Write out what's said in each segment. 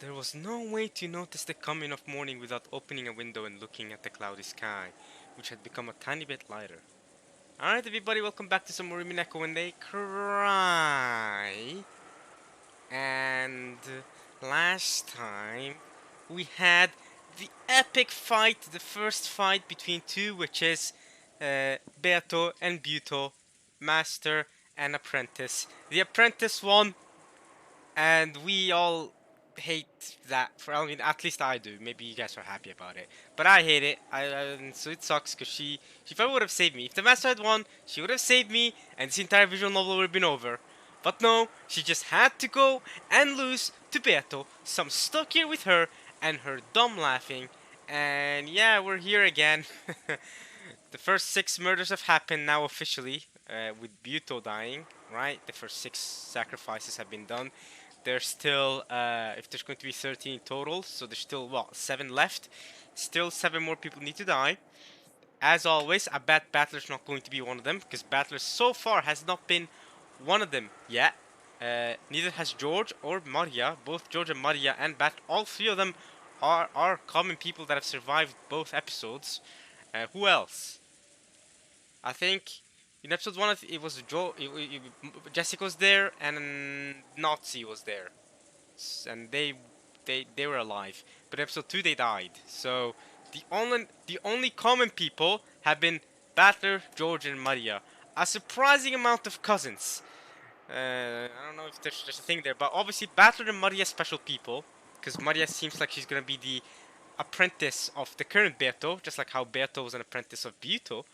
There was no way to notice the coming of morning without opening a window and looking at the cloudy sky, which had become a tiny bit lighter. Alright everybody, welcome back to some more Umineko when they cry. And last time we had the epic fight, the first fight between two witches, Beato and Buto, master and apprentice. The apprentice won, and we all hate that. I mean, at least I do. Maybe you guys are happy about it, but I hate it. So it sucks because she probably would have saved me if the master had won. She would have saved me, and this entire visual novel would have been over. But no, she just had to go and lose to Beato. So I'm stuck here with her and her dumb laughing. And yeah, we're here again. The first 6 murders have happened now officially, with Buto dying, right? The first 6 sacrifices have been done. There's still, if there's going to be 13 total, so there's still, what, 7 left? Still 7 more people need to die. As always, I bet Battler's not going to be one of them, because Battler so far has not been one of them yet. Neither has George or Maria. Both George and Maria and Battler, all 3 of them are common people that have survived both episodes. Who else? I think in episode 1 it was Jessica was there and Nazi was there, and they were alive. But episode 2 they died. So the only common people have been Battler, George, and Maria. A surprising amount of cousins. I don't know if there's a thing there, but obviously Battler and Maria special people, because Maria seems like she's gonna be the apprentice of the current Beto, just like how Beto was an apprentice of Buto.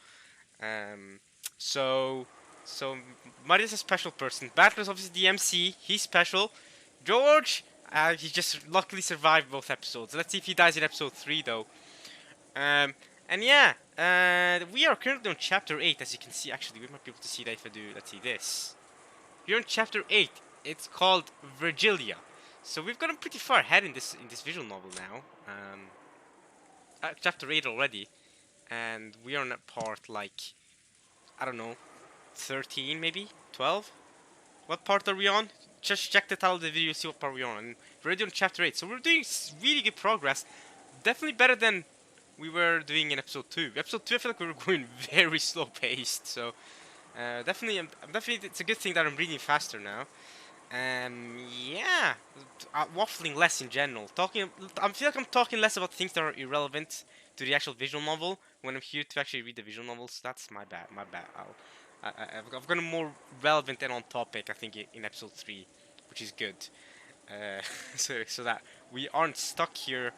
So Maria's a special person. Battler's obviously the MC. He's special. George, he just luckily survived both episodes. Let's see if he dies in episode 3 though. And yeah, we are currently on chapter 8, as you can see. Actually, we might be able to see that if I do. Let's see this. We're on chapter 8. It's called Virgilia. So we've gotten pretty far ahead in this visual novel now. Chapter 8 already, and we are on a part like, I don't know, 13 maybe 12. What part are we on? Just check the title of the video, see what part we're on. And we're already on chapter 8, so we're doing really good progress. Definitely better than we were doing in episode 2. Episode 2, I feel like we were going very slow paced. So definitely, it's a good thing that I'm reading faster now. Yeah, waffling less in general. I feel like I'm talking less about things that are irrelevant to the actual visual novel when I'm here to actually read the visual novels. That's my bad. I've gotten more relevant and on topic, I think, in episode 3, which is good. So that we aren't stuck here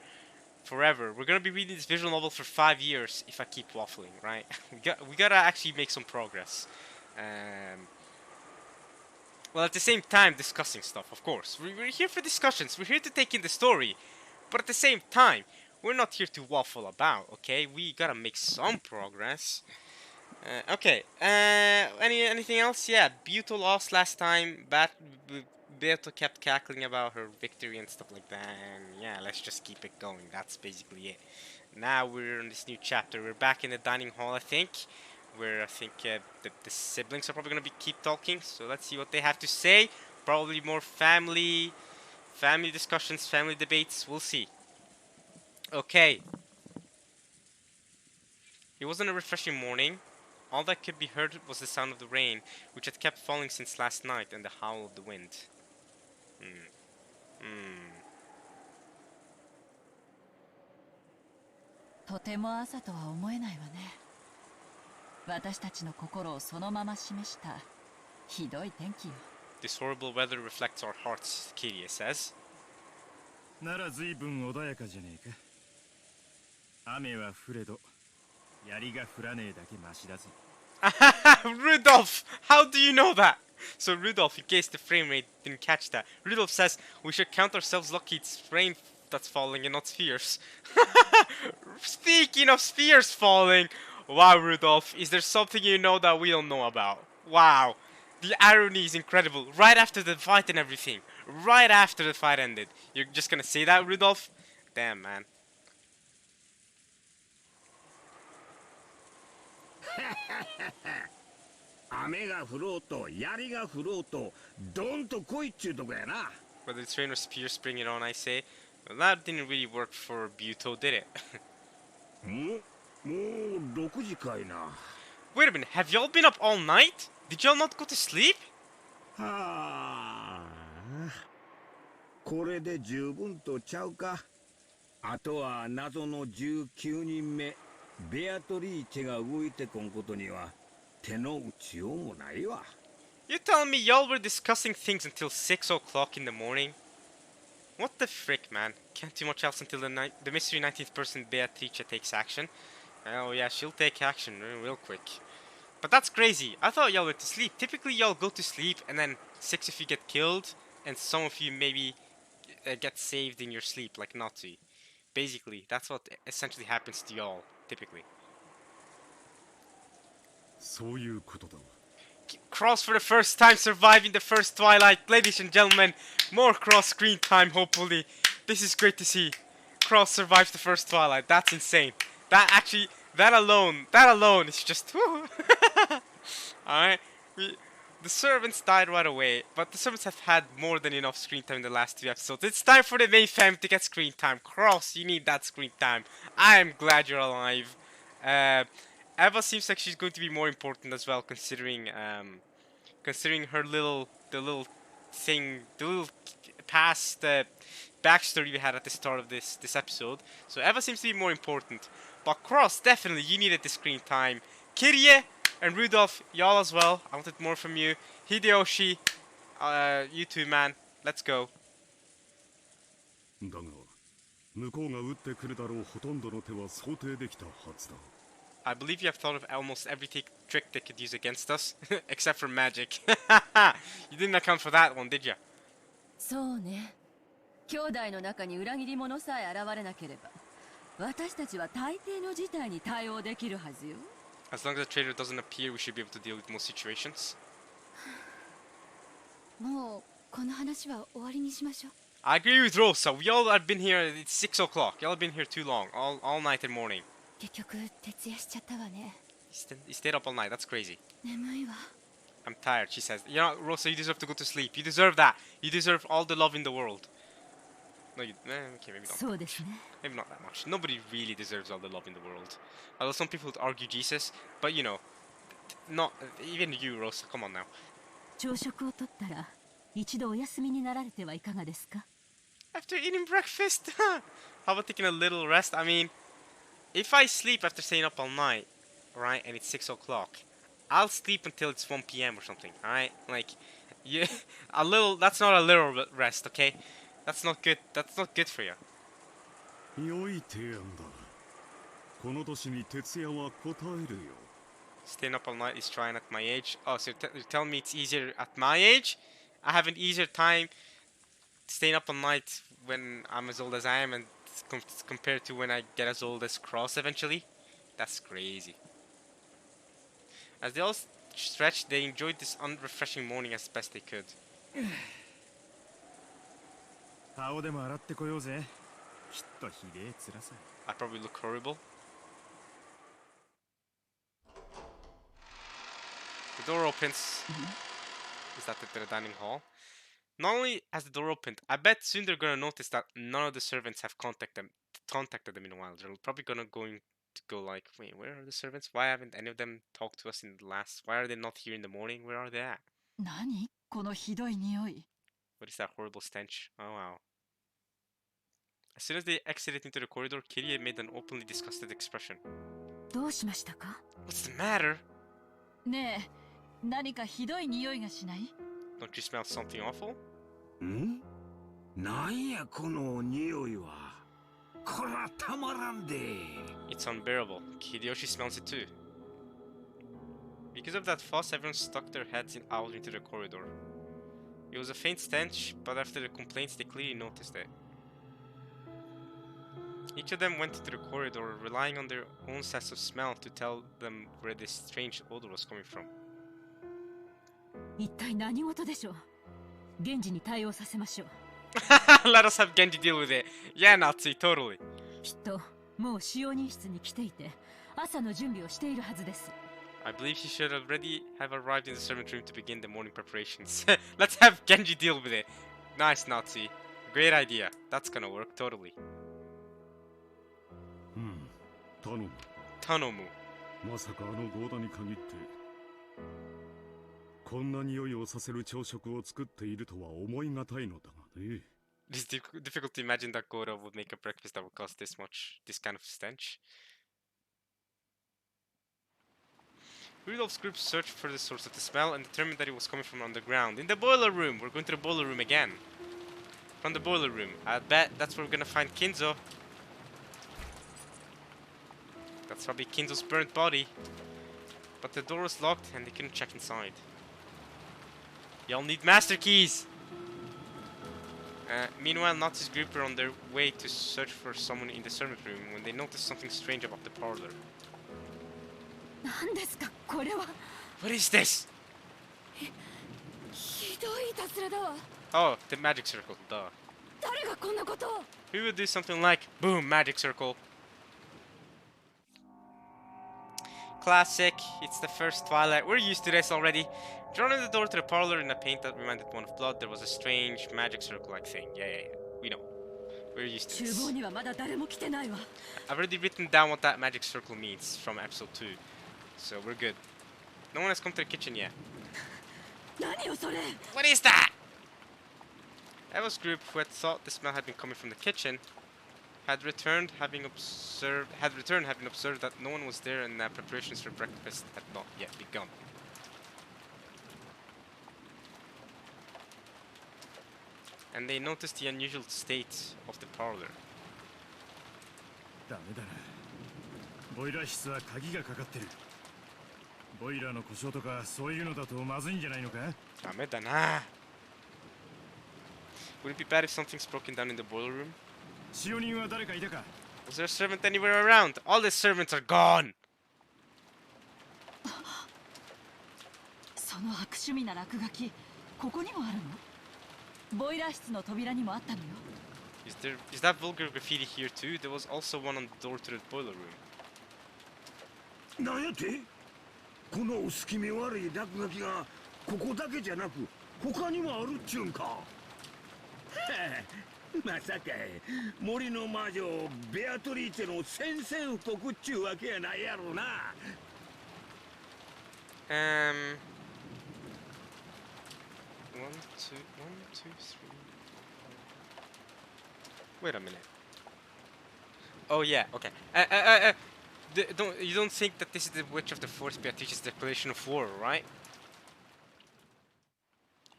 forever. We're gonna be reading this visual novel for 5 years if I keep waffling, right? we gotta actually make some progress. Well, at the same time, discussing stuff, of course. We're here for discussions. We're here to take in the story. But at the same time, we're not here to waffle about, okay? We gotta make some progress. Okay. Anything else? Yeah, Buto lost last time. Beato kept cackling about her victory and stuff like that. And yeah, let's just keep it going. That's basically it. Now we're in this new chapter. We're back in the dining hall, I think, where I think the siblings are probably going to keep talking. So let's see what they have to say. Probably more family discussions, family debates. We'll see. Okay. It wasn't a refreshing morning. All that could be heard was the sound of the rain, which had kept falling since last night, and the howl of the wind. とても朝とは思えないわね。私たちの心をそのまま示したひどい天気よ。This horrible weather reflects our hearts, Kiria says. なら随分穏やかじゃねえか。雨は降れど、槍が降らねえだけマシだぞ。Rudolph! How do you know that? So Rudolph, in case the frame rate didn't catch that, Rudolph says we should count ourselves lucky it's rain that's falling and not spheres. Speaking of spheres falling, wow, Rudolph, is there something you know that we don't know about? Wow, the irony is incredible. Right after the fight and everything, right after the fight ended, you're just gonna say that, Rudolph? Damn, man. 雨が降ろうと槍が降ろうとドンと来いっちゅうとこやな。Whether it's rain or spears, bring it on, I say. Well, that didn't really work for Buto, did it? もう6時かいな。 Wait a minute, have y'all been up all night? Did y'all not go to sleep? はあ。これで十分とちゃうか。あとは謎の19人目ベアトリーチェが動いてこんことには手の打ちようもないわ。You telling me y'all were discussing things until 6 o'clock in the morning? What the frick, man? Can't do much else until the mystery 19th person Beatrice takes action. Oh yeah, she'll take action real quick. But that's crazy. I thought y'all went to sleep. Typically y'all go to sleep and then 6 of you get killed and some of you maybe get saved in your sleep like Natsu. Basically, that's what essentially happens to y'all, typically. そういうことだわ。 Cross for the first time surviving the first Twilight. Ladies and gentlemen, more Cross screen time, hopefully. This is great to see. Cross survives the first Twilight. That's insane. That alone is just... Alright. The servants died right away, but the servants have had more than enough screen time in the last 2 episodes. It's time for the main fam to get screen time. Cross, you need that screen time. I am glad you're alive. Eva seems like she's going to be more important as well, considering her little past backstory we had at the start of this episode. So Eva seems to be more important, but Cross, definitely you needed the screen time. Kirie and Rudolph, y'all as well. I wanted more from you. Hideyoshi, you too, man. Let's go. だが向こうが撃ってくるだろうほとんどの手は想定できたはずだ。 I believe you have thought of almost every trick they could use against us, except for magic. You didn't account for that one, did you? そうね。兄弟の中に裏切り者さえ現れなければ、私たちは大抵の事態に対応できるはずよ。As long as the traitor doesn't appear, we should be able to deal with most situations. もうこの話は終わりにしましょう。 I agree with Rosa. We all have been here. It's 6 o'clock. Y'all have been here too long, all night and morning. 結局徹夜しちゃったわね。You stayed up all night. That's crazy. 眠いわ。 I'm tired, she says. You know, Rosa, you deserve to go to sleep. You deserve that. You deserve all the love in the world. No, okay, maybe not. そうですね。 Maybe not that much. Nobody really deserves all the love in the world. Although some people would argue Jesus, but you know, not even you, Rosa. Come on now. 朝食をとったら一度お休みになられてはいかがですか？ After eating breakfast, how about taking a little rest? I mean, if I sleep after staying up all night, right, and it's 6 o'clock, I'll sleep until it's 1 p.m. or something, alright? Like, yeah, that's not a little rest, okay? That's not good for you. 良い提案だ。この年に徹夜は答えるよ。 Staying up all night is trying at my age. Oh, so you're telling me it's easier at my age? I have an easier time staying up all night when I'm as old as I am and compared to when I get as old as Cross eventually? That's crazy. As they all stretched, they enjoyed this unrefreshing morning as best they could. 顔でも洗ってこようぜ。きっとひでえ辛さ。 I probably look horrible. The door opens. Is that the dining hall? Not only has the door opened, I bet soon they're gonna notice that none of the servants have contacted them in a while. They're probably going to go like, wait, where are the servants? Why haven't any of them talked to us in the last? Why are they not here in the morning? Where are they at? 何？このひどい匂い。 What is that horrible stench? Oh wow. As soon as they exited into the corridor, Kirie made an openly disgusted expression. どうしましたか？ What's the matter? ねえ、何かひどい匂いがしない？ Don't you smell something awful? ん？なんやこの匂いは。こらたまらんで。 It's unbearable. Hideyoshi smells it too. Because of that fuss, everyone stuck their heads out into the corridor. It was a faint stench, but after the complaints, they clearly noticed it. Each of them went into the corridor, relying on their own sense of smell to tell them where this strange odor was coming from. 一体何事でしょう？現時に対応させましょう。Let us have Genji deal with it. Yeah, Nazi, totally. きっともう使用人室に来ていて、朝の準備をしているはずです。I believe he should already have arrived in the servant room to begin the morning preparations. Let's have Genji deal with it. Nice, Nazi. great idea. That's gonna work totally. 頼む。 Tanomu. まさかあのゴーダに限ってこんな匂いをさせる朝食を作っているとは思いがたいのだがね。 It is difficult to imagine that Gora would make a breakfast that would cost this much, this kind of stench. Rudolph's group searched for the source of the smell and determined that it was coming from underground. In the boiler room! We're going to the boiler room again. From the boiler room. I bet that's where we're gonna find Kinzo. That's probably Kinzo's burnt body. But the door was locked and they couldn't check inside. Y'all need master keys! Meanwhile, Natsu's group were on their way to search for someone in the servant room when they noticed something strange about the parlor. 何ですかこれは。 What is this? ひどいいたずらだわ。 Oh, the magic circle, duh. 誰がこんなことを。 We would do something like, boom, magic circle. Classic, it's the first Twilight, we're used to this already. Drawn in the door to the parlor in a paint that reminded one of blood, there was a strange magic circle-like thing. Yeah, we know. We're used to 厨 this. 房にはまだ誰も来てないわ。 I've already written down what that magic circle means from episode 2. So we're good. No one has come to the kitchen yet. 何よそれ。 What is that? Eva's group, who had thought the smell had been coming from the kitchen, had returned having observed that no one was there and that preparations for breakfast had not yet begun. And they noticed the unusual state of the parlor. ダメだな。ボイラー室は鍵がかかってる。ボイラーの故障とかそういうのだとまずいんじゃないのか。ダメだな。Would it be bad if something's broken down in the boiler room? 使用人は誰かいたか。 Was there a servant anywhere around? All the servants are gone! その悪趣味な落書き、ここにもあるの？ボイラー室の扉にもあったのよ。Is that vulgar graffiti here too? There was also one on the door to the boiler room. なんやってこの薄気味悪い落書きがここだけじゃなく他にもあるっちゅうんか。まさか森の魔女ベアトリーチェの宣戦布告っちゅうわけやないやろな。One, two, three. Wait a minute. Oh yeah, okay. You don't think that this is the Witch of the Forest Beatrice's declaration of war, right?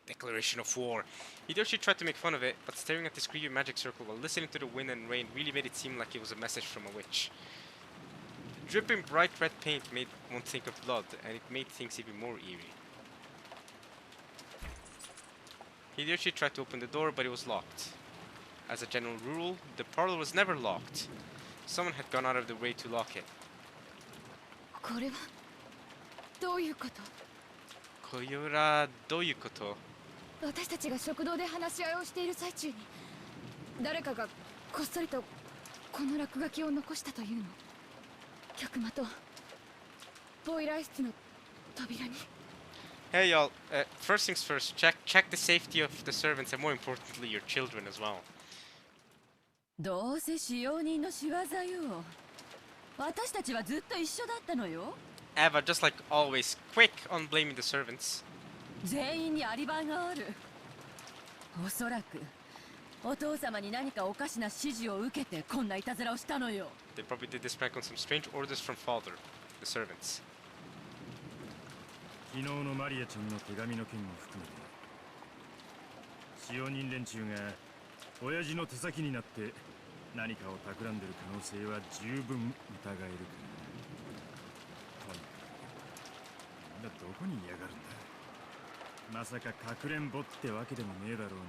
Declaration of war. Hideyoshi tried to make fun of it, but staring at this creepy magic circle while listening to the wind and rain really made it seem like it was a message from a witch. Dripping bright red paint made one think of blood, and it made things even more eerie. Hideyoshi tried to open the door, but it was locked. As a general rule, the parlor was never locked. Someone had gone out of their way to lock it. これはどういうこと？これはどういうこと？私たちが食堂で話し合いをしている最中に誰かがこっそりとこの落書きを残したというの。客間とボイラー室の扉に。 Hey y'all, first things first, check the safety of the servants and more importantly your children as well. どうせ使用人の仕業よ。私たちはずっと一緒だったのよ。Eva, just like always, quick on blaming the servants. 全員にアリバイがある。おそらくお父様に何かおかしな指示を受けてこんないたずらをしたのよ。 They probably did this prank on some strange orders from father, the servants. 昨日のマリアちゃんの手紙の件も含めて使用人連中が親父の手先になって何かを企んでる可能性は十分疑えるからとにかくみんなどこに嫌がるんだ。まさかかくれんぼってわけでもねえだろうに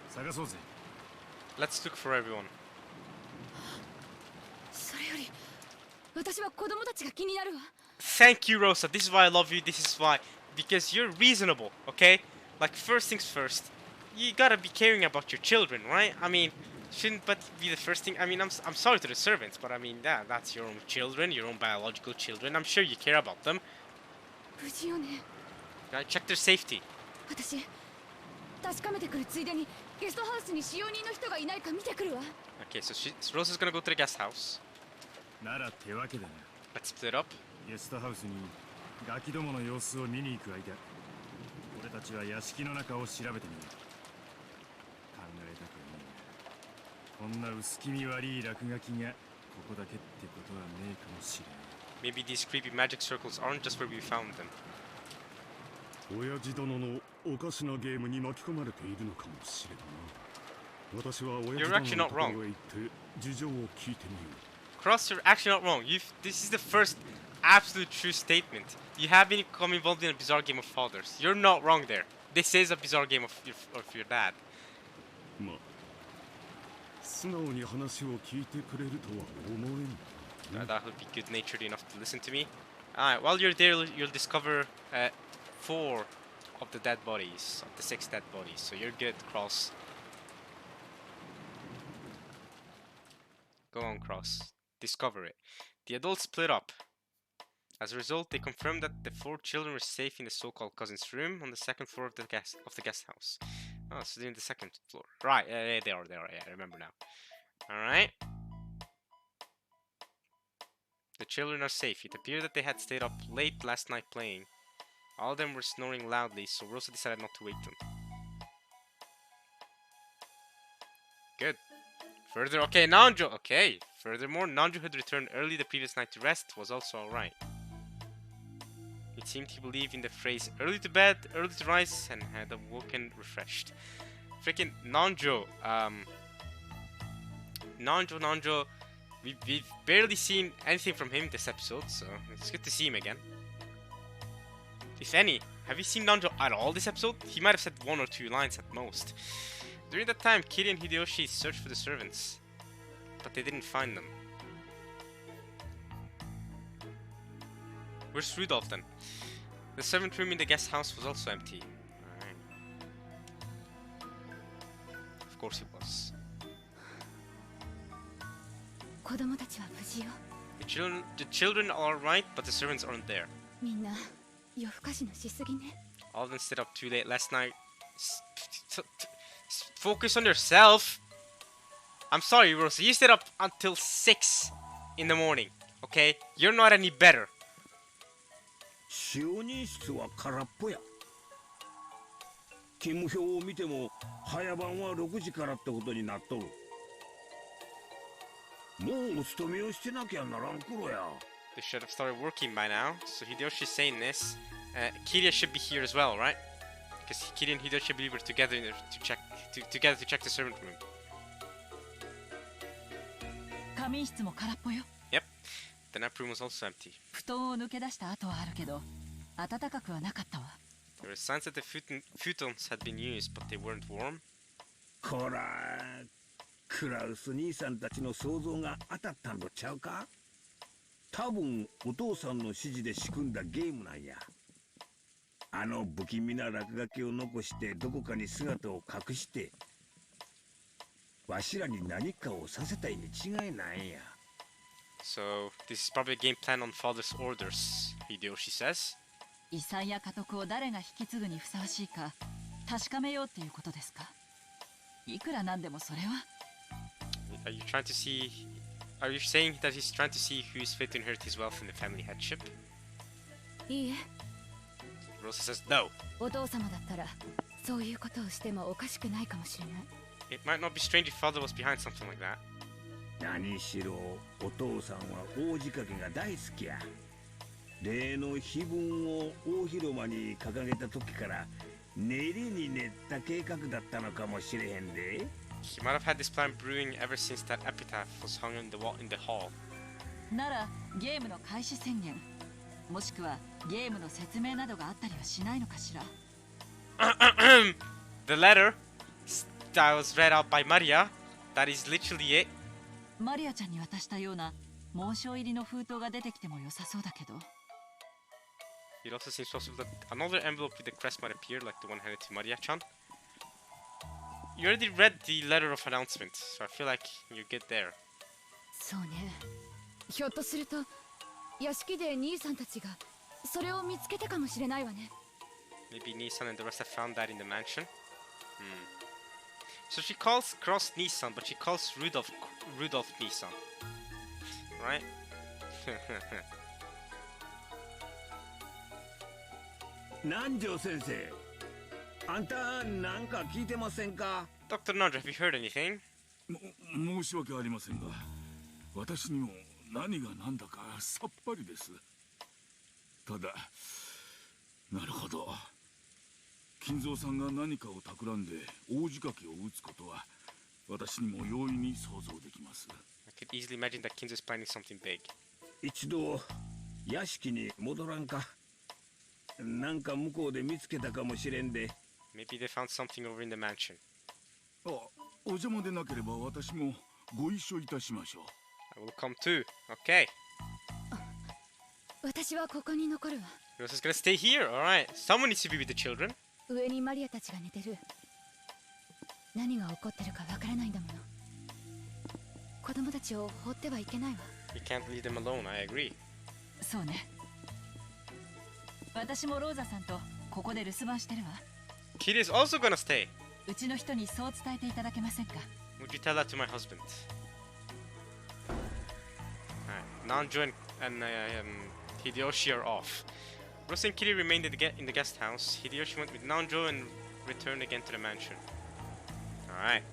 探そうぜ。 Let's look for everyone. それより私は子供たちが気になるわ。 Thank you, Rosa. This is why I love you. This is why. Because you're reasonable, okay? Like, first things first. You gotta be caring about your children, right? I mean, shouldn't but be the first thing. I mean, I'm sorry to the servants, but I mean, that's your own children, your own biological children. I'm sure you care about them. 無事よね。 Right? Check their safety. 私確かめてくるついでにゲストハウスに使用人の人がいないか見てくるわ。 Okay, so Rosa's gonna go to the guest house. なら手分けだな。 Let's split up. ゲストハウスにガキどもの様子を見に行く間、俺たちは屋敷の中を調べてみる。考えたくねえ。こんな薄気味悪い落書きがここだけってことはねえかもしれない。 Maybe these creepy magic circles aren't just where we found them. 親父殿のおかしなゲームに巻き込まれているのかもしれないな。私は親父殿のところへ行って事情を聞いてみよう。 Cross, you're actually not wrong. This is the first absolute true statement. You have become involved in a bizarre game of fathers. You're not wrong there. This is a bizarre game of your dad. まあ、素直に話を聞いてくれるとは思えん。That would be good-natured enough to listen to me. Alright, while you're there, you'll discover 4 of the dead bodies, of the 6 dead bodies. So you're good, Cross. Go on, Cross. Discover it. The adults split up. As a result, they confirmed that the 4 children were safe in the so-called cousin's room on the 2nd floor of the guest house. Oh, so they're in the 2nd floor. Right, yeah, they are. Yeah, I remember now. Alright. The children are safe. It appeared that they had stayed up late last night playing. All of them were snoring loudly, so Rosa decided not to wake them. Good. Okay, Nanjo. Okay. Furthermore, Nanjo had returned early the previous night to rest, was also alright. It seemed he believed in the phrase early to bed, early to rise, and had awoken refreshed. Freaking Nanjo. Nanjo. We've barely seen anything from him this episode, so it's good to see him again. If any, have you seen Nanjo at all this episode? He might have said 1 or 2 lines at most. During that time, Kiri and Hideyoshi searched for the servants, but they didn't find them. Where's Rudolph then? The servant room in the guest house was also empty. Alright. Of course it was. 子供たちは無事よ。 The children are alright, but the servants aren't there. みんな夜更かしのしすぎね。 All of them stayed up too late last night. Focus on yourself. I'm sorry, Rosa. You stayed up until 6 in the morning. Okay? You're not any better. 使用人室は空っぽや。勤務表を見ても早番は6時からってことになっとる。もうお勤めをしてなきゃならん頃や。 They should have started working by now. So Hideyoshi's saying this. Kiria should be here as well, right? Because Kiria and Hideyoshi, I believe, were together together to check the servant room. 仮眠室も空っぽよ。 Yep. The nap room was also empty. 布団を抜け出した跡はあるけど、暖かくはなかったわ。 There were signs that the futons had been used, but they weren't warm. こら、クラウス兄さんたちの想像が当たったんとちゃうか？多分お父さんの指示で仕組んだゲームなんや。あの不気味な落書きを残してどこかに姿を隠して、わしらに何かをさせたいに違いないんや。 So this is probably a game plan on father's orders, Hideyoshi says. 遺産や家督を誰が引き継ぐにふさわしいか確かめようっていうことですか？いくらなんでもそれは。 Are you trying to see? Are you saying that he's trying to see who is fit to inherit his wealth in the family headship? いいえ、 Rosa says no. お父様だったらそういうことをしてもおかしくないかもしれない。 It might not be strange if father was behind something like that. 何しろお父さんは大仕掛けが大好きや。例の碑文を大広間に掲げた時から練りに練った計画だったのかもしれへんで。 He might have had this plan brewing ever since that epitaph was hung in the hall. ならゲームの開始宣言もしくはゲームの説明などがあったりはしないのかしら。 The letter that was read out by Maria, that is literally it. マリアちゃんに渡したような紋章入りの封筒が出てきても良さそうだけど。 It also seems possible that another envelope with the crest might appear, like the one handed to Maria-chan. You already read the letter of announcement, so I feel like you're good there. そうね。ひょっとすると屋敷で兄さんたちがそれを見つけたかもしれないわね。 Maybe Nissan and the rest have found that in the mansion. So she calls Cross Nissan, but she calls Rudolph Nissan. Right? 南條先生、あんたなんか聞いてませんか？ Dr. Nandra, have you heard anything? 申し訳ありませんが、私にも何が何だかさっぱりです。ただ、なるほど。金蔵さんが何かを企んで大仕掛けを打つことは、私にも容易に想像できます。I could easily imagine that Kinzo's planning something big. 一度屋敷に戻らんか？なんか向こうで見つけたかもしれんで。Maybe they found something over in the mansion. あ、お邪魔でなければ私もご一緒いたしましょう。I will come too. Okay. 私はここに残るわ。 Who else is gonna stay here? Alright. Someone needs to be with the children. 上にマリアたちが寝てる。何が起こってるかわからないんだもの。子供たちを放ってはいけないわ。 You can't leave them alone, I agree. そうね。私もローザさんとここで留守番してるわ。Kid is also gonna stay. うちの人にそう伝えていただけませんか？ Would you tell that to my husband? Alright. Nanjo and Hideyoshi are off. Rose and Kitty remained in the guest house. Hideyoshi went with Nanjo and returned again to the mansion. Alright.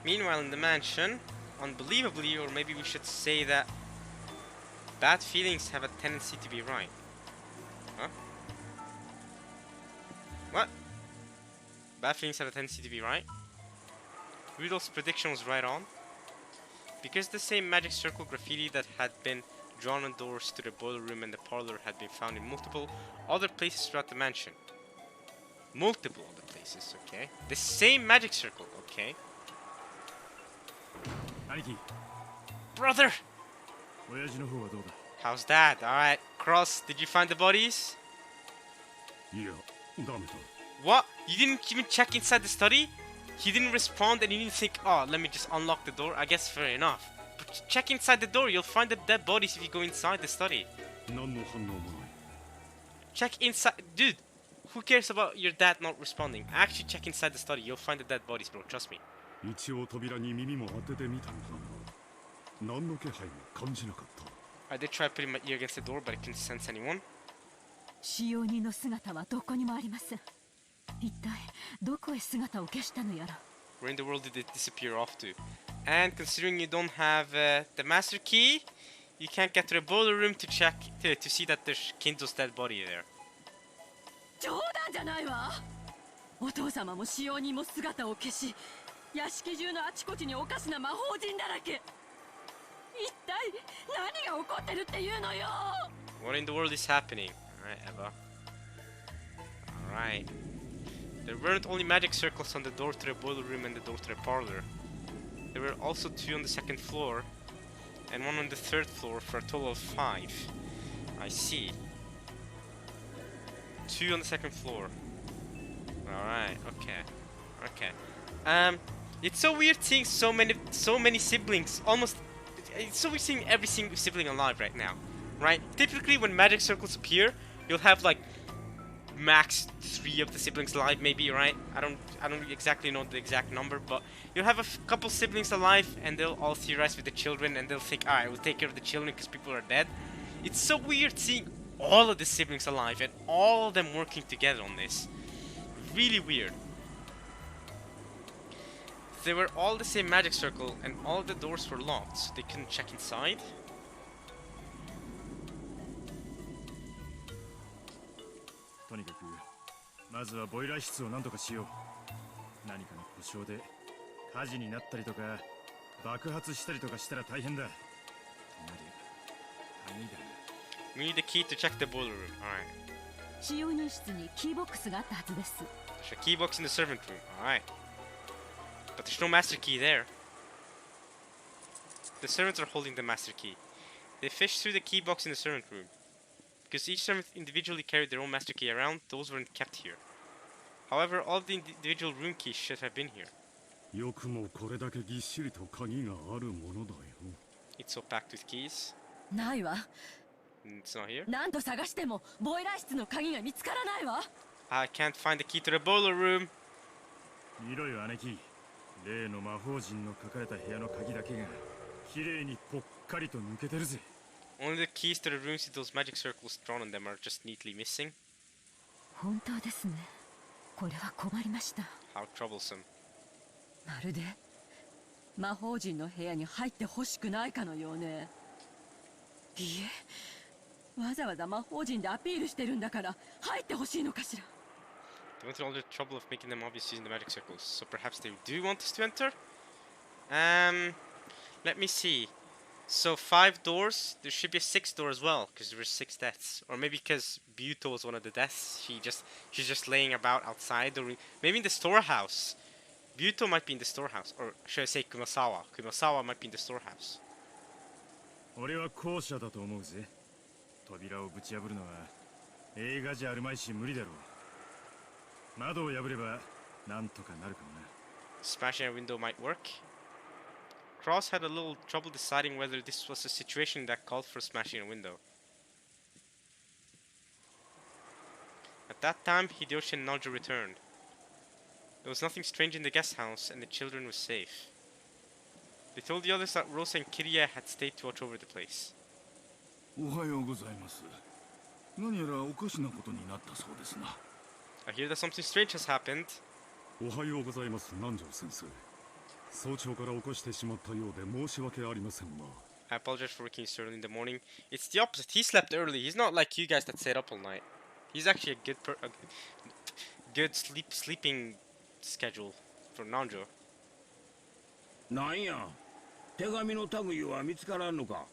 Meanwhile, in the mansion, unbelievably, or maybe we should say that bad feelings have a tendency to be right. Huh? What? Bad feelings have a tendency to be right? Rudolph's prediction was right on. Because the same magic circle graffiti that had been drawn on doors to the boiler room and the parlor had been found in multiple other places throughout the mansion. Multiple other places, okay? The same magic circle, okay? 兄貴、 Brother! 親父の方はどうだ？ How's that? Alright. Cross, did you find the bodies? いや、ダメだ。 What? You didn't even check inside the study? He didn't respond and you didn't think, oh, let me just unlock the door? I guess fair enough. But check inside the door, you'll find the dead bodies if you go inside the study. 何の反応もない。 Check inside. Dude, who cares about your dad not responding? Actually check inside the study, you'll find the dead bodies, bro. Trust me. 一応扉に耳も当ててみたんだが、何の気配も感じなかった。 I did try putting my ear against the door, but I couldn't sense anyone. 使用人の姿はどこにもありません。一体どこへ姿を消したのやら。 Where in the world did it disappear off to? And considering you don't have the master key, you can't get to the boiler room to check to see that there's Kinzo's dead body there. 冗談じゃないわ。お父様も使用人も姿を消し、屋敷中のあちこちにおかしな魔法陣だらけ。一体何が起こってるっていうのよ。 What in the world is happening? Alright, Eva. Alright. There weren't only magic circles on the door to the boiler room and the door to the parlor. There were also 2 on the 2nd floor and 1 on the 3rd floor for a total of 5. I see. 2 on the 2nd floor. Alright, okay. Okay. It's so weird seeing so many siblings, almost it's so weird seeing every single sibling alive right now. Right? Typically when magic circles appear, you'll have like max 3 of the siblings alive, maybe, right? I don't exactly know the exact number, but you'll have a couple siblings alive and they'll all theorize with the children and they'll think, alright, we'll take care of the children because people are dead. It's so weird seeing all of the siblings alive and all of them working together on this. Really weird. They were all the same magic circle and all the doors were locked, so they couldn't check inside. とにかくまずはボイラー室を何とかしよう。何かの故障で火事になったりとか爆発したりとかしたら大変だ。鍵だ。 We need the key to check the boiler room. Alright. 使用人室にキーボックスがあったはずです。 There's a key box in the servant room. Alright. But there's no master key there. The servants are holding the master key. They fished through the key box in the servant room. Because each servant individually carried their own master key around, those weren't kept here. However, all the individual room keys should have been here. よくもこれだけぎっしりと鍵があるものだよ。 It's so packed with keys. ないわ。It's not here. 何度探してもボイラー室の鍵が見つからないわ。 I can't find the key to the boiler room. 見ろよ姉貴、例の魔法陣の書かれた部屋の鍵だけが綺麗にぽっかりと抜けてるぜ。 Only the keys to the rooms with those magic circles drawn on them are just neatly missing. 本当ですね。これは困りました。 How troublesome. まるで魔法陣の部屋に入ってほしくないかのようね。いいえ、わざわざ魔法陣でアピールしてるんだから入ってほしいのかしら。 They went through all the trouble of making them obvious using the magic circles, so perhaps they do want us to enter? Let me see. So 5 doors, there should be a 6th door as well, because there were 6 deaths. Or maybe because Buto was one of the deaths, she's just laying about outside the room. Maybe in the storehouse. Buto might be in the storehouse, or should I say Kumasawa? Kumasawa might be in the storehouse. 俺は後者だと思うぜ。扉をぶち破るのは映画じゃあるまいし無理だろう。窓を破ればなんとかなるかもな。 Smashing a window might work. Cross had a little trouble deciding whether this was a situation that called for smashing a window. At that time, Hideyoshi and Naojo returned. There was nothing strange in the guest house, and the children were safe. They told the others that Rosa and Kiria had stayed to watch over the place. おはようございます。何やらおかしなことになったそうですな。 I hear that something strange has happened. おはようございます、南條先生。早朝から起こしてしまったようで申し訳ありませんが。 I apologize for waking you so early in the morning. It's the opposite. He slept early. He's not like you guys that stayed up all night. He's actually a good sleeping schedule for Nanjo. なんや、手紙の類は見つからんのか。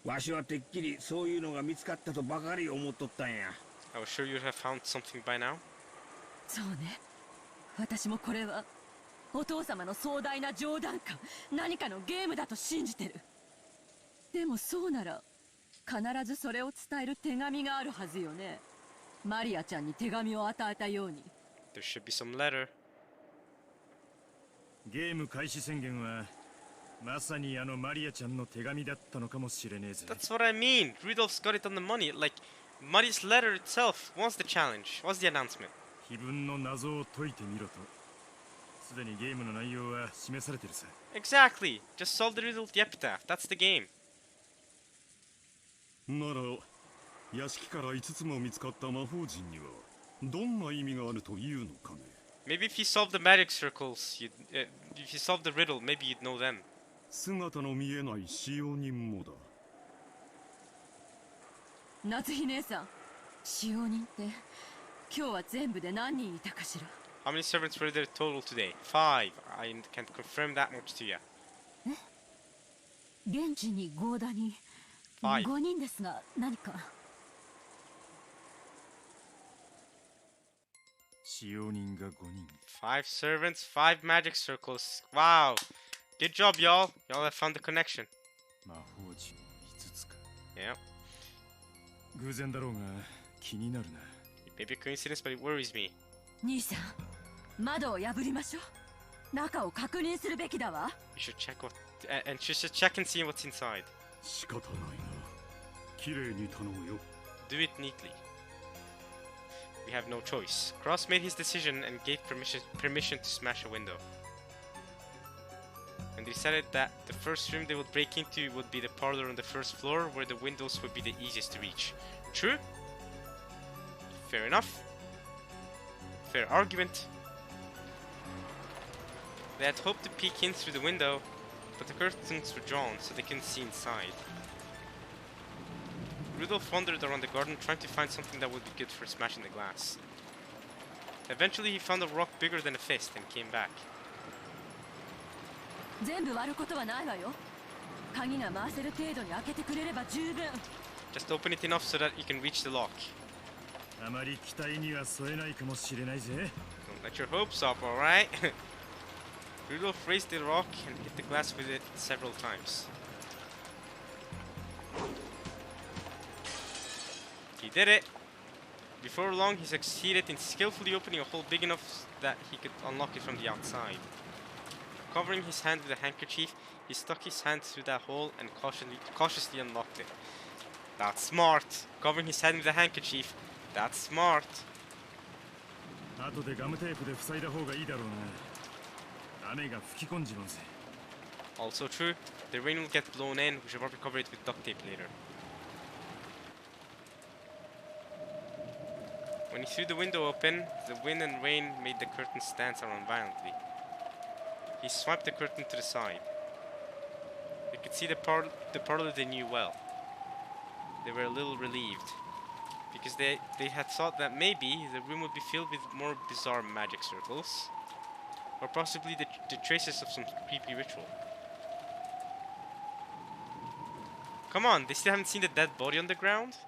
わしはてっきりそういうのが見つかったとばかり思っとったんや。 I was sure you'd have found something by now. そうね。私もこれはお父様の壮大な冗談か何かのゲームだと信じてる。でもそうなら必ずそれを伝える手紙があるはずよね。マリアちゃんに手紙を与えたように。 There should be some letter. ゲーム開始宣言はまさにあのマリアちゃんの手紙だったのかもしれねえぜ。 That's what I mean. Rudolph's got it on the money. Like, Mari's letter itself was the challenge, was the announcement. 碑文の謎を解いてみろと。すでにゲームの内容は示されてるさ。 Exactly. Just solve the riddle of the epitaph. That's the game. なら、屋敷から5つも見つかった魔法陣にはどんな意味があるというのかね。 Maybe if you solve the magic circles, if you solve the riddle, maybe you'd know them. 姿の見えない使用人もだ。夏日姉さん、使用人って今日は全部で何人いたかしら。 How many servants were there total today? 5. I can't confirm that much to you. 現地に合田に5 5人ですが何か。使用人が5人。5 servants, 5 magic circles. Wow. Good job, y'all. Y'all have found the connection. 魔法陣5つか。Yeah. 偶然だろうが気になるな。 It may be a coincidence, but it worries me. 兄さん、窓を破りましょう。中を確認するべきだわ。 You should check what, and you should check and see what's inside. 仕方ないな。綺麗に頼むよ。 Do it neatly. We have no choice. Cross made his decision and gave permission to smash a window. And decided that the first room they would break into would be the parlor on the first floor, where the windows would be the easiest to reach. True? Fair enough. Fair argument. They had hoped to peek in through the window, but the curtains were drawn so they couldn't see inside. Rudolph wandered around the garden trying to find something that would be good for smashing the glass. Eventually he found a rock bigger than a fist and came back. 全部割ることはないわよ。鍵が回せる程度に開けてくれれば十分。 Just open it enough so that you can reach the lock. あまり期待には添えないかもしれないぜ。 Don't let your hopes up, alright? Rudolph raised the rock and hit the glass with it several times. He did it! Before long, he succeeded in skillfully opening a hole big enough that he could unlock it from the outside. Covering his hand with a handkerchief, he stuck his hand through that hole and cautiously unlocked it. That's smart. Covering his head with a handkerchief. That's smart. 後でガムテープで塞いだ方がいいだろうな。雨が吹き込んじまうぜ。 Also true. The rain will get blown in. We should probably cover it with duct tape later. When he threw the window open, the wind and rain made the curtains dance around violently. He swiped the curtain to the side. They could see the parlor they knew well. They were a little relieved, because they had thought that maybe the room would be filled with more bizarre magic circles, or possibly the traces of some creepy ritual. Come on, they still haven't seen the dead body on the ground?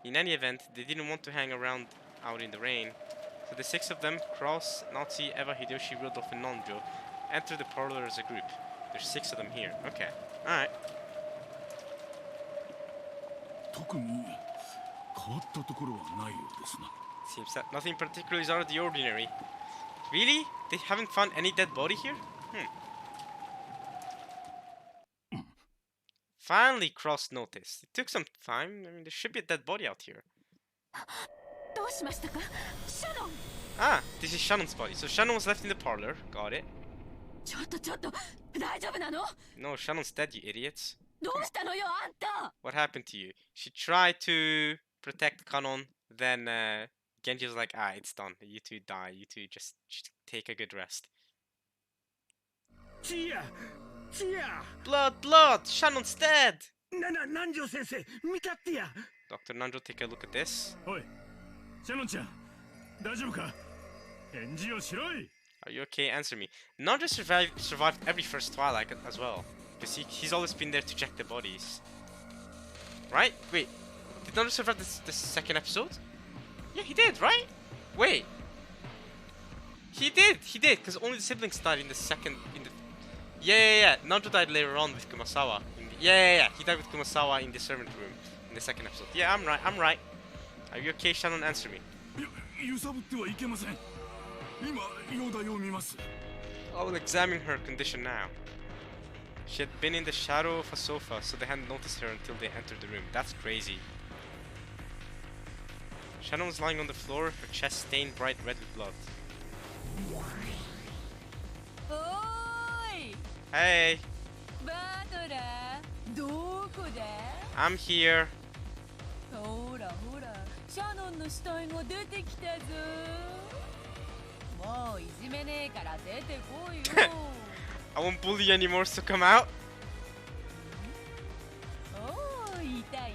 In any event, they didn't want to hang around out in the rain, so the six of them, Cross, Nazi, Eva, Hideyoshi, Rudolph, and Nonjo, entered the parlor as a group. There's 6 of them here. Okay. Alright. 特に変わったところはないようですな。 Seems that nothing particular is out of the ordinary. Really? They haven't found any dead body here? Finally, Cross noticed. It took some time. I mean, there should be a dead body out here. どうしましたか、シャノン。 Ah, this is Shannon's body. So Shannon was left in the parlor. Got it. ちょっと大丈夫なの？ No, Shannon's dead, you idiots. どうしたのよあんた。 What happened to you? She tried to protect Kanon. Then Genji was like, ah, it's done. You two die. You two just take a good rest. チア Blood! Shannon's dead! 南條先生見たってや。 Dr. Nanjo, take a look at this. おい、シャノンちゃん、大丈夫か？返事をしろい。 Are you okay? Answer me. Nanjo survived every first Twilight as well. Because he's always been there to check the bodies. Right? Wait. Did Nanjo survive the second episode? Yeah, he did, right? Wait. He did! Because only the siblings died in the second... Yeah. Nanjo died later on with Kumasawa. Yeah. He died with Kumasawa in the servant room in the second episode. Yeah, I'm right. Are you okay, Shannon? Answer me. 揺さぶってはいけません。今容体を見ます。 I will examine her condition now. She had been in the shadow of a sofa, so they hadn't noticed her until they entered the room. That's crazy. Shannon was lying on the floor, her chest stained bright red with blood. おーい。 Hey, バトラー、どこだ？ I'm here. ほら、シャノンの死体が出てきたぞ。もういじめねえから出てこいよ。I won't bully you anymore, so come out. おーい、いた。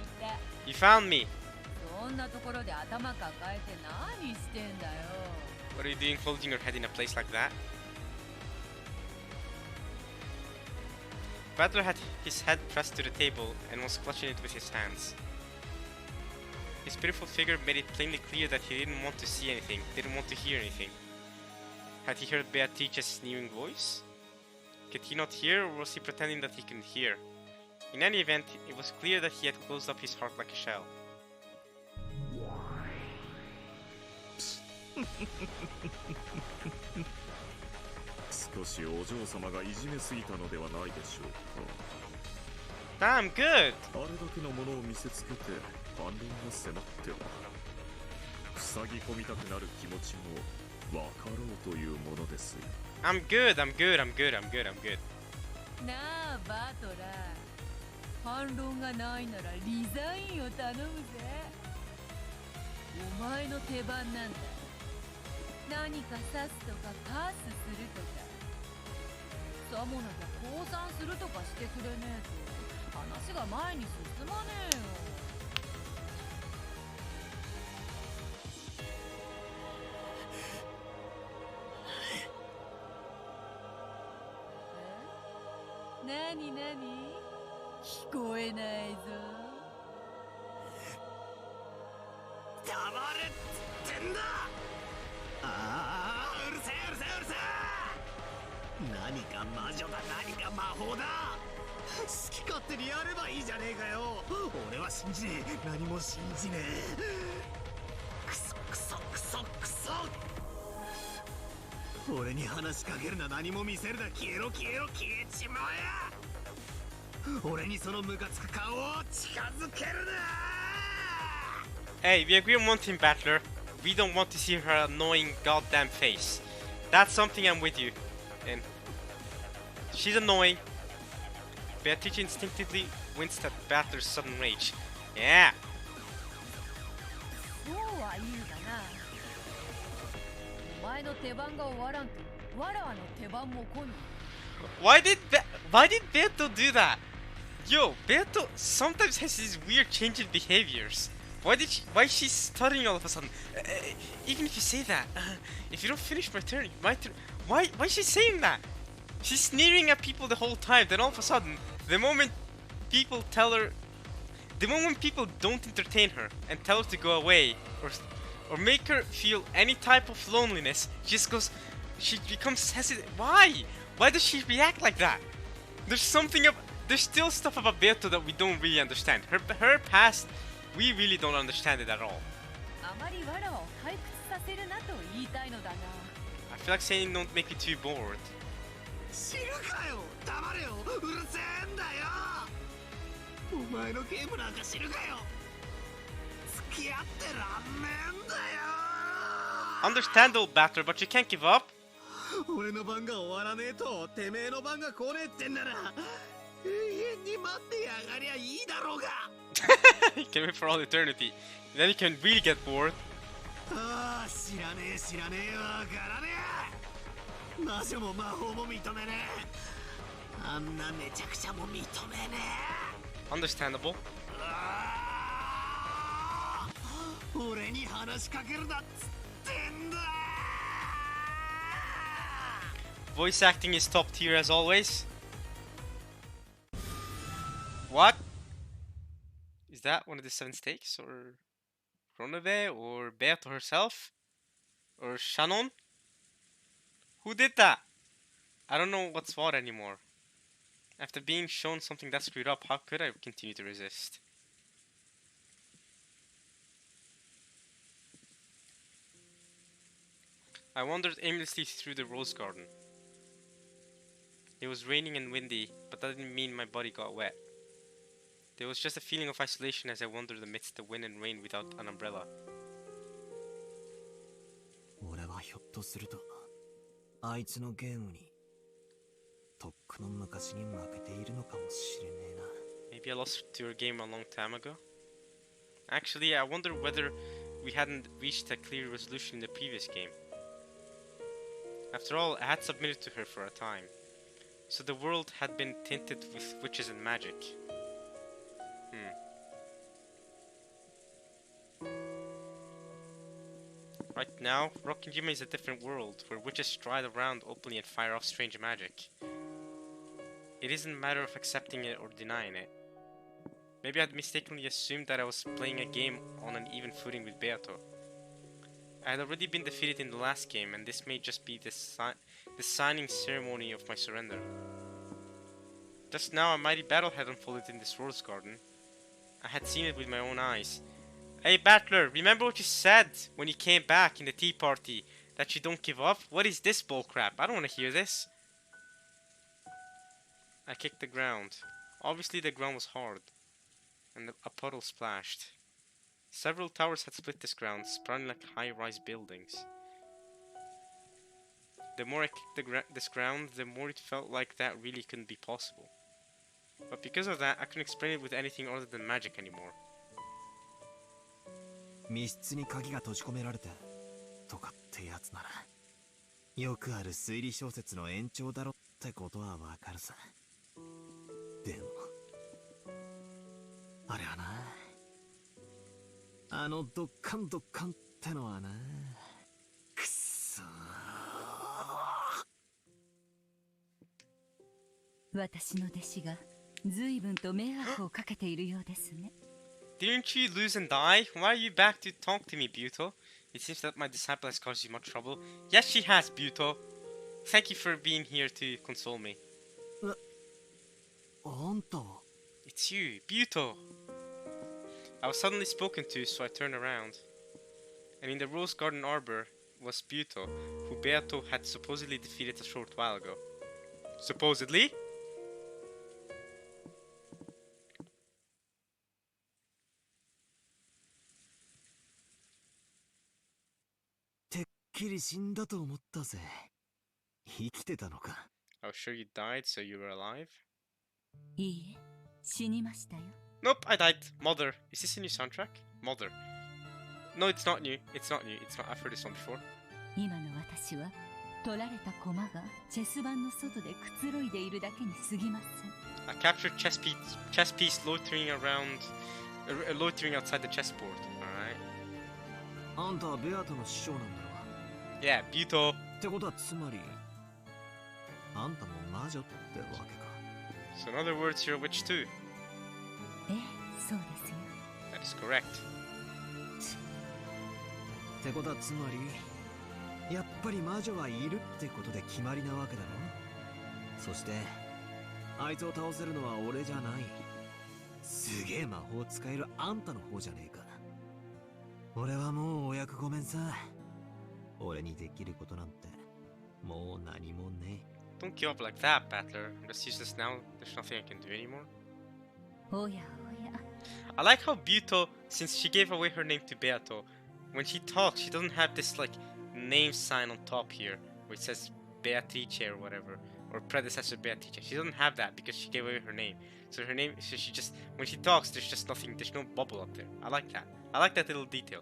You found me. そんなところで頭抱えて何してんだよ。 What are you doing holding your head in a place like that? Butler had his head pressed to the table and was clutching it with his hands. His pitiful figure made it plainly clear that he didn't want to see anything, didn't want to hear anything. Had he heard Beatrice's sneering voice? Could he not hear, or was he pretending that he couldn't hear? In any event, it was clear that he had closed up his heart like a shell. 少しお嬢様がいじめすぎたのではないでしょう Damn good! か。あれだけのものを見せつけて反論が迫っては塞ぎ込みたくなる気持ちも分かろうというものですよ。I'm good. なあバトラー、反論がないならリザインを頼むぜ。お前の手番なんだ。何か刺すとかパスするとか、さもなきゃ降参するとかしてくれねえと話が前に進まねえよ。なに聞こえないぞ。黙れってんだ。ああ、うるせえ。何か魔女だ、何か魔法だ。好き勝手にやればいいじゃねえかよ。俺は信じねえ、何も信じねえ。クソ。俺に話しかけるな、何も見せるな、消えろ、消えちまえ。俺にそのムカつく顔を近づけるな。Hey, we agree on one thing, Battler. We don't want to see her annoying goddamn face. That's something I'm with you in. She's annoying. Beatrice instinctively winced at Battler's sudden rage. Yeah. そうは言うがな。お前の手番が終わらんと、わらわの手番も来ん。Why did Beto do that? Yo, Beto sometimes has these weird changing behaviors. Why is she stuttering all of a sudden? Even if you say that, if you don't finish my turn, why is she saying that? She's sneering at people the whole time, then all of a sudden, the moment people don't entertain her and tell her to go away or make her feel any type of loneliness, she becomes hesitant. Why? Why does she react like that? There's still stuff about Beto that we don't really understand. Her past, we really don't understand it at all. あまりわらわを退屈させるなと言いたいのだが。I feel like saying don't make me too bored. 知るかよ、黙れよ、うるせえんだよ。お前のゲームなんか知るかよ。付き合ってらんねえんだよ。Understandable, Battler, but you can't give up. 俺の番が終わらねえとてめえの番が来ねえってんなら永遠に待ってやがりゃいいだろうが。You can wait for all eternity. Then you can really get bored. ああ、知らねえわからねえ。魔女も魔法も認めねえ。あんなめちゃくちゃも認めねえ。 Understandable. 俺に話しかけるなっつってんだ。 Voice acting is top tier as always. What? Is that one of the 7 stakes? Or Ronave? Or Beato herself? Or Shannon? Who did that? I don't know what's what anymore. After being shown something that screwed up, how could I continue to resist? I wandered aimlessly through the rose garden. It was raining and windy, but that didn't mean my body got wet. There was just a feeling of isolation as I wandered amidst the wind and rain without an umbrella. 俺はひょっとするとあいつのゲームにとっくの昔に負けているのかもしれねえな。 Maybe I lost to your game a long time ago? Actually, I wonder whether we hadn't reached a clear resolution in the previous game. After all, I had submitted to her for a time. So the world had been tinted with witches and magic. Right now, Rokkenjima is a different world, where witches stride around openly and fire off strange magic. It isn't a matter of accepting it or denying it. Maybe I'd mistakenly assumed that I was playing a game on an even footing with Beato. I had already been defeated in the last game, and this may just be the signing ceremony of my surrender. Just now, a mighty battle had unfolded in this rose garden. I had seen it with my own eyes. Hey Battler, remember what you said when you came back in the tea party? That you don't give up? What is this bullcrap? I don't want to hear this. I kicked the ground. Obviously the ground was hard, and a puddle splashed. Several towers had split this ground, sprawling like high-rise buildings. The more I kicked this ground, the more it felt like that really couldn't be possible. But because of that, I couldn't explain it with anything other than magic anymore. 密室に鍵が閉じ込められてとかってやつならよくある推理小説の延長だろってことはわかるさ。でもあれはな、あのドッカンドッカンってのはな、くっそー。私の弟子が随分と迷惑をかけているようですね。Didn't you lose and die? Why are you back to talk to me, Buto? It seems that my disciple has caused you much trouble. Yes, she has, Buto. Thank you for being here to console me. あんた。 It's you, Buto. I was suddenly spoken to, so I turned around. And in the rose garden arbor was Buto, who Beato had supposedly defeated a short while ago. Supposedly? きり死んだと思ったぜ。生きてたのか。I was sure you died, so you were alive. いいえ、死にましたよ。 Nope, I died. Mother. Is this a new soundtrack? Mother. No, it's not new. It's not new. It's not. I've heard this one before. 今の私は取られた駒がチェス盤の外でくつろいでいるだけに過ぎません。 A captured chess piece loitering loitering outside the chessboard. Alright. あんたはベアトの師匠なんだろ。 Yeah, Buto. ってことはつまり、あんたも魔女ってわけか。 So in other words, you're a witch too. ええ、そうですよ。 That is correct. ってことはつまり、やっぱり魔女はいるってことで決まりなわけだろ。そしてあいつを倒せるのは俺じゃない。すげえ魔法使えるあんたの方じゃねえか。俺はもうお役ごめんさ。俺にできることなんてもう何もねえ。 Don't give up like that, Battler. I'm just useless now. There's nothing I can do anymore. おやおや。 I like how Buto, since she gave away her name to Beato, when she talks, she doesn't have this like name sign on top here where it says Beatrice or whatever, or predecessor Beatrice. She doesn't have that because she gave away her name. So her name, so she just, when she talks, there's just nothing, there's no bubble up there. I like that. I like that little detail.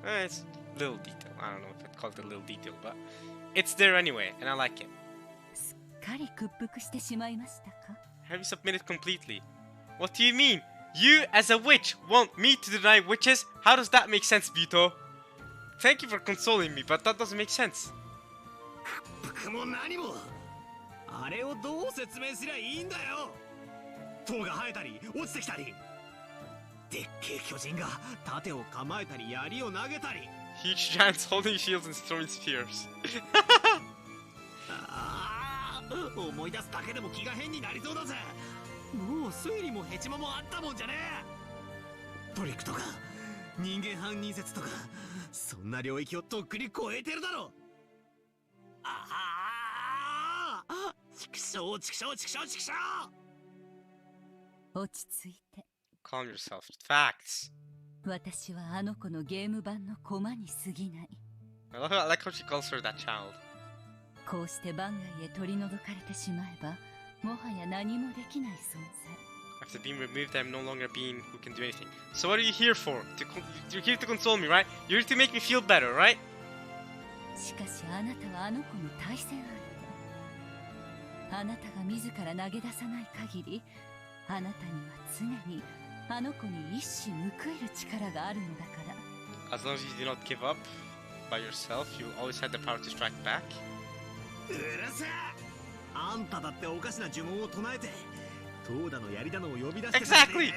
It's little detail. I don't know if I'd call it a little detail, but it's there anyway, and I like it. すっかり屈服してしまいましたか。 Have you submitted completely? What do you mean? You, as a witch, want me to deny witches? How does that make sense, Buto? Thank you for consoling me, but that doesn't make sense. 僕も何もあれをどう説明すりゃいいんだよ。塔が生えたり落ちてきたり、でっけえ巨人が盾を構えたり槍を投げたり。 Huge giants holding shields and throwing spears. ああ、思い出すだけでも気が変になりそうだぜ。もう推理もヘチマもあったもんじゃねえ。トリックとか人間犯人説とかそんな領域をとっくに超えてるだろ。ああ、畜生畜生畜生畜生。落ち着いて。 Calm yourself. Facts. 私はあの子のゲーム版の駒に過ぎない。 I like how she calls her that child. こうして番外へ取り除かれてしまえば、もはや何もできない存在。 After being removed, I'm no longer being who can do anything. So what are you here for? You're here to console me, right? You're here to make me feel better, right? しかしあなたはあの子の対戦相手。あなたが自ら投げ出さない限り、あなたには常にあの子に一矢報いる力があるのだから。 As long as you do not give up by yourself, you always have the power to strike back. うるせえ。あんただっておかしな呪文を唱えて塔だの槍だのを呼び出して Exactly!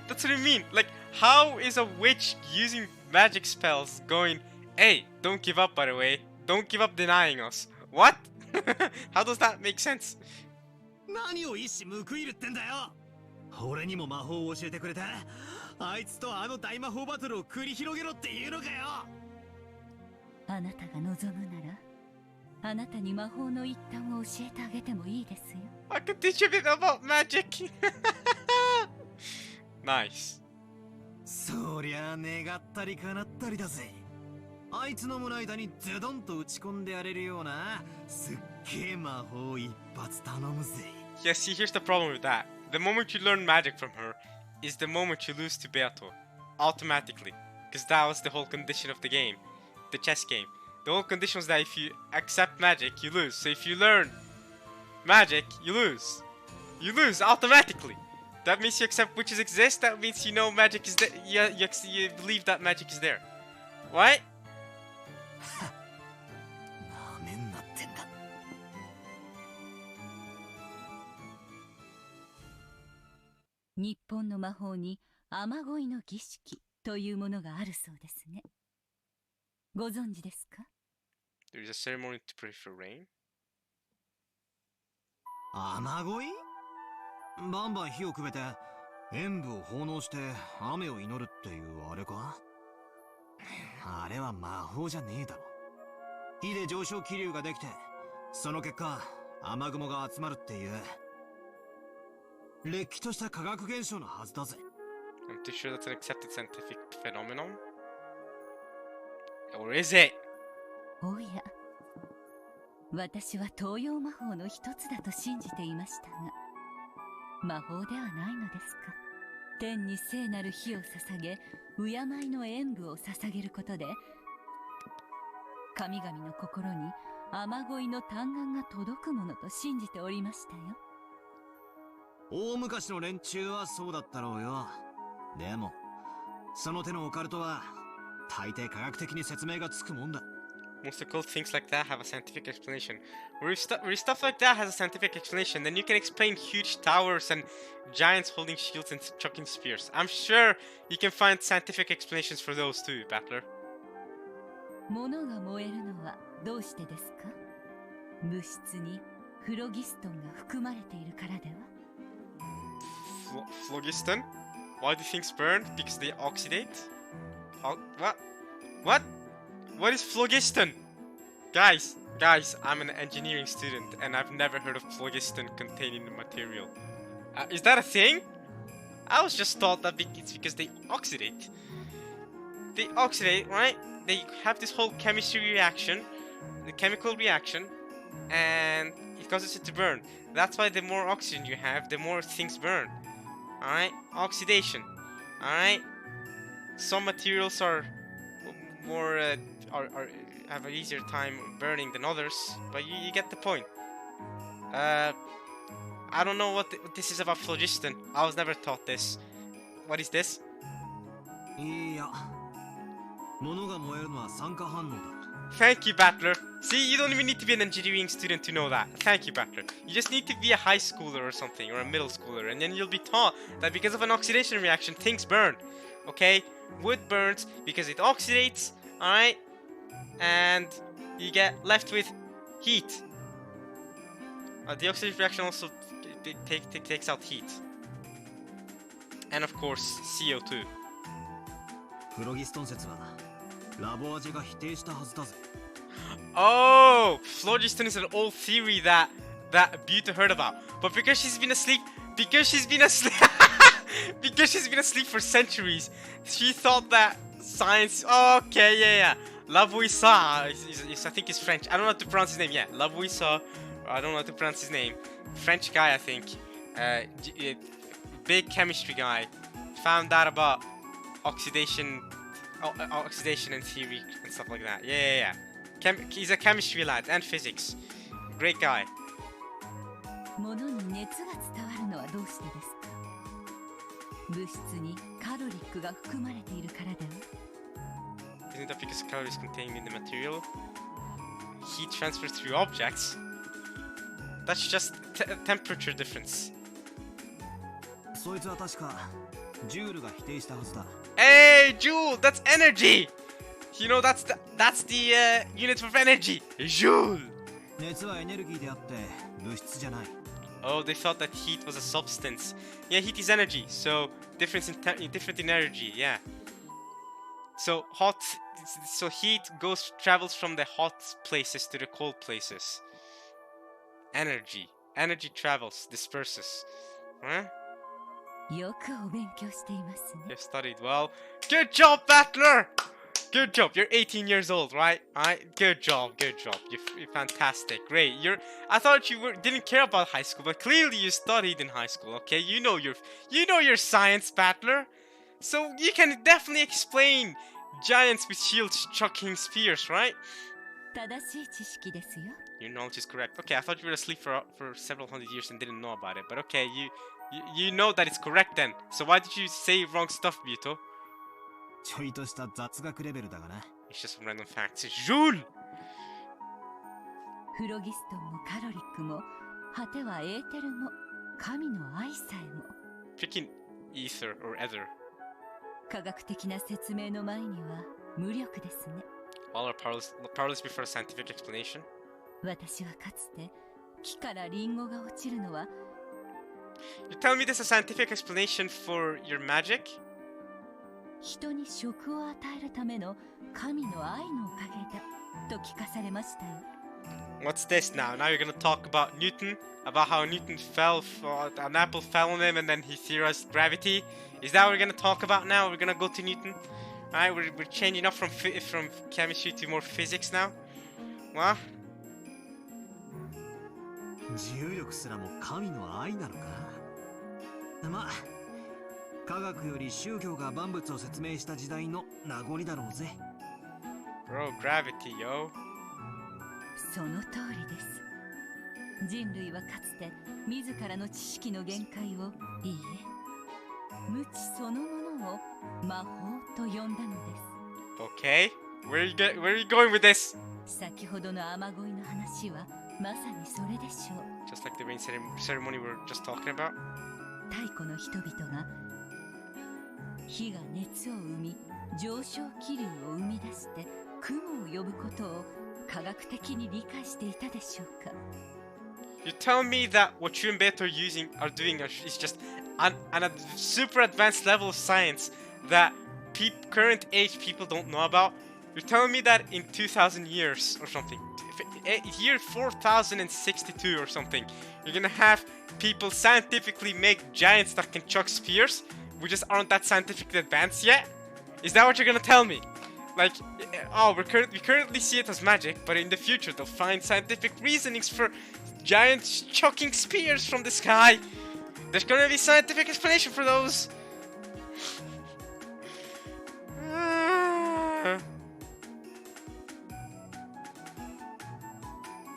That's what I mean. Like, how is a witch using magic spells going, hey, don't give up, by the way. Don't give up denying us. What? How does that make sense? 何を一矢報いるってんだよ。俺にも魔法を教えてくれた。あいつとあの大魔法バトルを繰り広げろっていうのかよ。あなたが望むなら、あなたに魔法の一端を教えてあげてもいいですよ。 I could teach you a bit about magic. Nice. そりゃあ願ったり叶ったりだぜ。あいつの胸板にズドンと打ち込んでやれるようなすっげえ魔法一発頼むぜ。 Yeah, see, here's the problem with that. The moment you learn magic from her is the moment you lose to Beato. Automatically. Because that was the whole condition of the game. The chess game. The whole condition was that if you accept magic, you lose. So if you learn magic, you lose. You lose automatically. That means you accept witches exist. That means you know magic is there. You believe that magic is there. What? なめんなってんだ。日本の魔法に雨乞いの儀式というものがあるそうですね。ご存知ですか？ There is a ceremony to pray for rain. 雨乞い？バンバン火をくべて演武を奉納して雨を祈るっていうあれか？あれは魔法じゃねえだろ。火で上昇気流ができて、その結果雨雲が集まるっていうれっきとした科学現象のはずだぜ。 I'm too sure that's an accepted scientific phenomenon. Or is it? おや、私は東洋魔法の一つだと信じていましたが、魔法ではないのですか。天に聖なる火を捧げ、敬いの演舞を捧げることで、神々の心に雨乞いの嘆願が届くものと信じておりましたよ。大昔の連中はそうだったろうよ。でもその手のオカルトは大抵科学的に説明がつくもんだ。 Most occult things like that have a scientific explanation. Where if stuff like that has a scientific explanation, then you can explain huge towers and giants holding shields and chucking spears. I'm sure you can find scientific explanations for those too, Battler. 物が燃えるのはどうしてですか。物質にフロギストンが含まれているからでは。Phlogiston? Why do things burn? Because they oxidate? What? What? What is phlogiston? Guys, I'm an engineering student and I've never heard of phlogiston containing the material. Is that a thing? I was just taught that it's because they oxidate. They oxidate, right? They have this whole chemistry reaction, the chemical reaction, and it causes it to burn. That's why the more oxygen you have, the more things burn. Alright? Oxidation. Alright? Some materials are more have an easier time burning than others, but you get the point. I don't know what this is about phlogiston. I was never taught this. What is this? いや、物が燃えるのは酸化反応だ。 Thank you, Battler. See, you don't even need to be an engineering student to know that. Thank you, Battler. You just need to be a high schooler or something, or a middle schooler, and then you'll be taught that because of an oxidation reaction, things burn. Okay? Wood burns because it oxidates, alright? And you get left with heat. The oxidation reaction also takes out heat. And of course, CO2. フロギストン説はラボアジェが否定したはずだぜ。 Oh, phlogiston is an old theory that Buta heard about. But because she's been asleep because she's been asleep for centuries, she thought that science. Okay, yeah. Lavoisier is I think is French. I don't know how to pronounce his name. Yeah, Lavoisier. I don't know how to pronounce his name. French guy, I think. Big chemistry guy. Found out about oxidation and theory and stuff like that. Yeah. He's a chemistry lad and physics. Great guy. 物に熱が伝わるのはどうしてですか。物質にカロリックが含まれているからでは。 Isn't that because calories contained in the material? Heat transfers through objects? That's just temperature difference. そいつは確かジュールが否定したはずだ。 Hey, Joule, that's energy. You know that's the unit of energy. Joule. 熱はエネルギーであって物質じゃない。 Oh, they thought that heat was a substance. Yeah, heat is energy, so different in energy. Yeah. So heat travels from the hot places to the cold places. Energy travels, disperses. Huh? よくお勉強していますね。 You've studied well. Good job, Battler! Good job. You're 18 years old, right? Alright. Good job. You're fantastic. Great. I thought you didn't care about high school, but clearly you studied in high school. Okay, you know your science, Battler. So you can definitely explain giants with shields chucking spears, right? 正しい知識ですよ。 Your knowledge is correct. Okay, I thought you were asleep for several hundred years and didn't know about it. But okay, you know that it's correct then. So why did you say wrong stuff, Buto? ちょいとした雑学レベルだがな。 It's just some random facts. Joule! フロギストンもカロリックも、果てはエーテルも、神の愛さえも。 Freaking ether or ether. 科学的な説明の前には無力ですね。 All are powerless before a scientific explanation. 私はかつて木からリンゴが落ちるのは You tell me there's a scientific explanation for your magic? 人に食を与えるための神の愛のおかげだと聞かされましたよ。 What's this now? Now you're gonna talk about Newton? About how Newton an apple fell on him and then he theorized gravity? Is that what we're gonna talk about now? We're gonna go to Newton? Alright, we're changing up from chemistry to more physics now? What? 重力すらも神の愛なのか。まあ科学より宗教が万物を説明した時代の名残だろうぜ。 Bro, gravity, yo. その通りです。人類はかつて自らの知識の限界を、いいえ、無知そのものを魔法と呼んだのです。 Okay. Where are you going with this? 先ほどの雨乞いの話はまさにそれでしょう。 Just like the rain ceremony we were just talking about. 太古の人々が火が熱を生み上昇気流を生み出して雲を呼ぶことを科学的に理解していたでしょうか。 You tell me that what you and Beto are doing is just an super advanced level of science that current age people don't know about. You're telling me that in 2000 years or something, year 4062 or something, you're gonna have people scientifically make giants that can chuck spears? We just aren't that scientifically advanced yet? Is that what you're gonna tell me? Like, oh, we currently see it as magic, but in the future they'll find scientific reasonings for giants chucking spears from the sky. There's gonna be scientific explanation for those.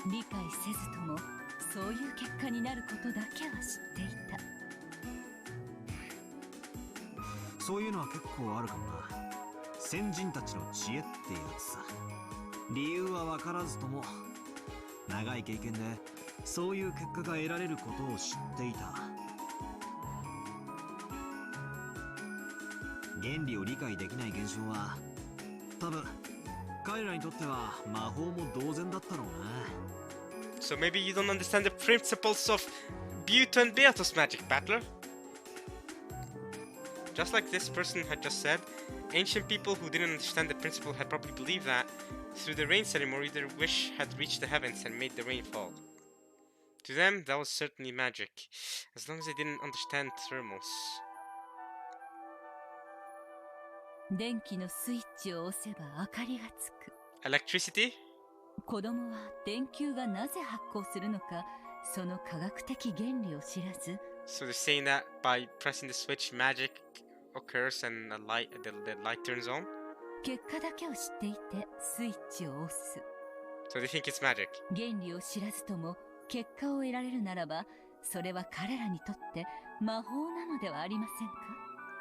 理解せずともそういう結果になることだけは知っていた。そういうのは結構あるかもな。先人たちの知恵ってやつさ。理由は分からずとも長い経験でそういう結果が得られることを知っていた。原理を理解できない現象は多分彼らにとっては魔法も同然だったろうな。 So maybe you don't understand the principles of Buto and Beatos magic, Battler? Just like this person had just said, ancient people who didn't understand the principle had probably believed that through the rain ceremony their wish had reached the heavens and made the rain fall. To them, that was certainly magic, as long as they didn't understand thermals. 電気のスイッチを押せば明かりがつく。 Electricity? 子供は電球がなぜ発光するのか、その科学的原理を知らず。 So they're saying that by pressing the switch, magic occurs and the light turns on? 結果だけを知っていてスイッチを押す。 So they think it's magic. 原理を知らずとも結果を得られるならば、それは彼らにとって魔法なのではありませんか？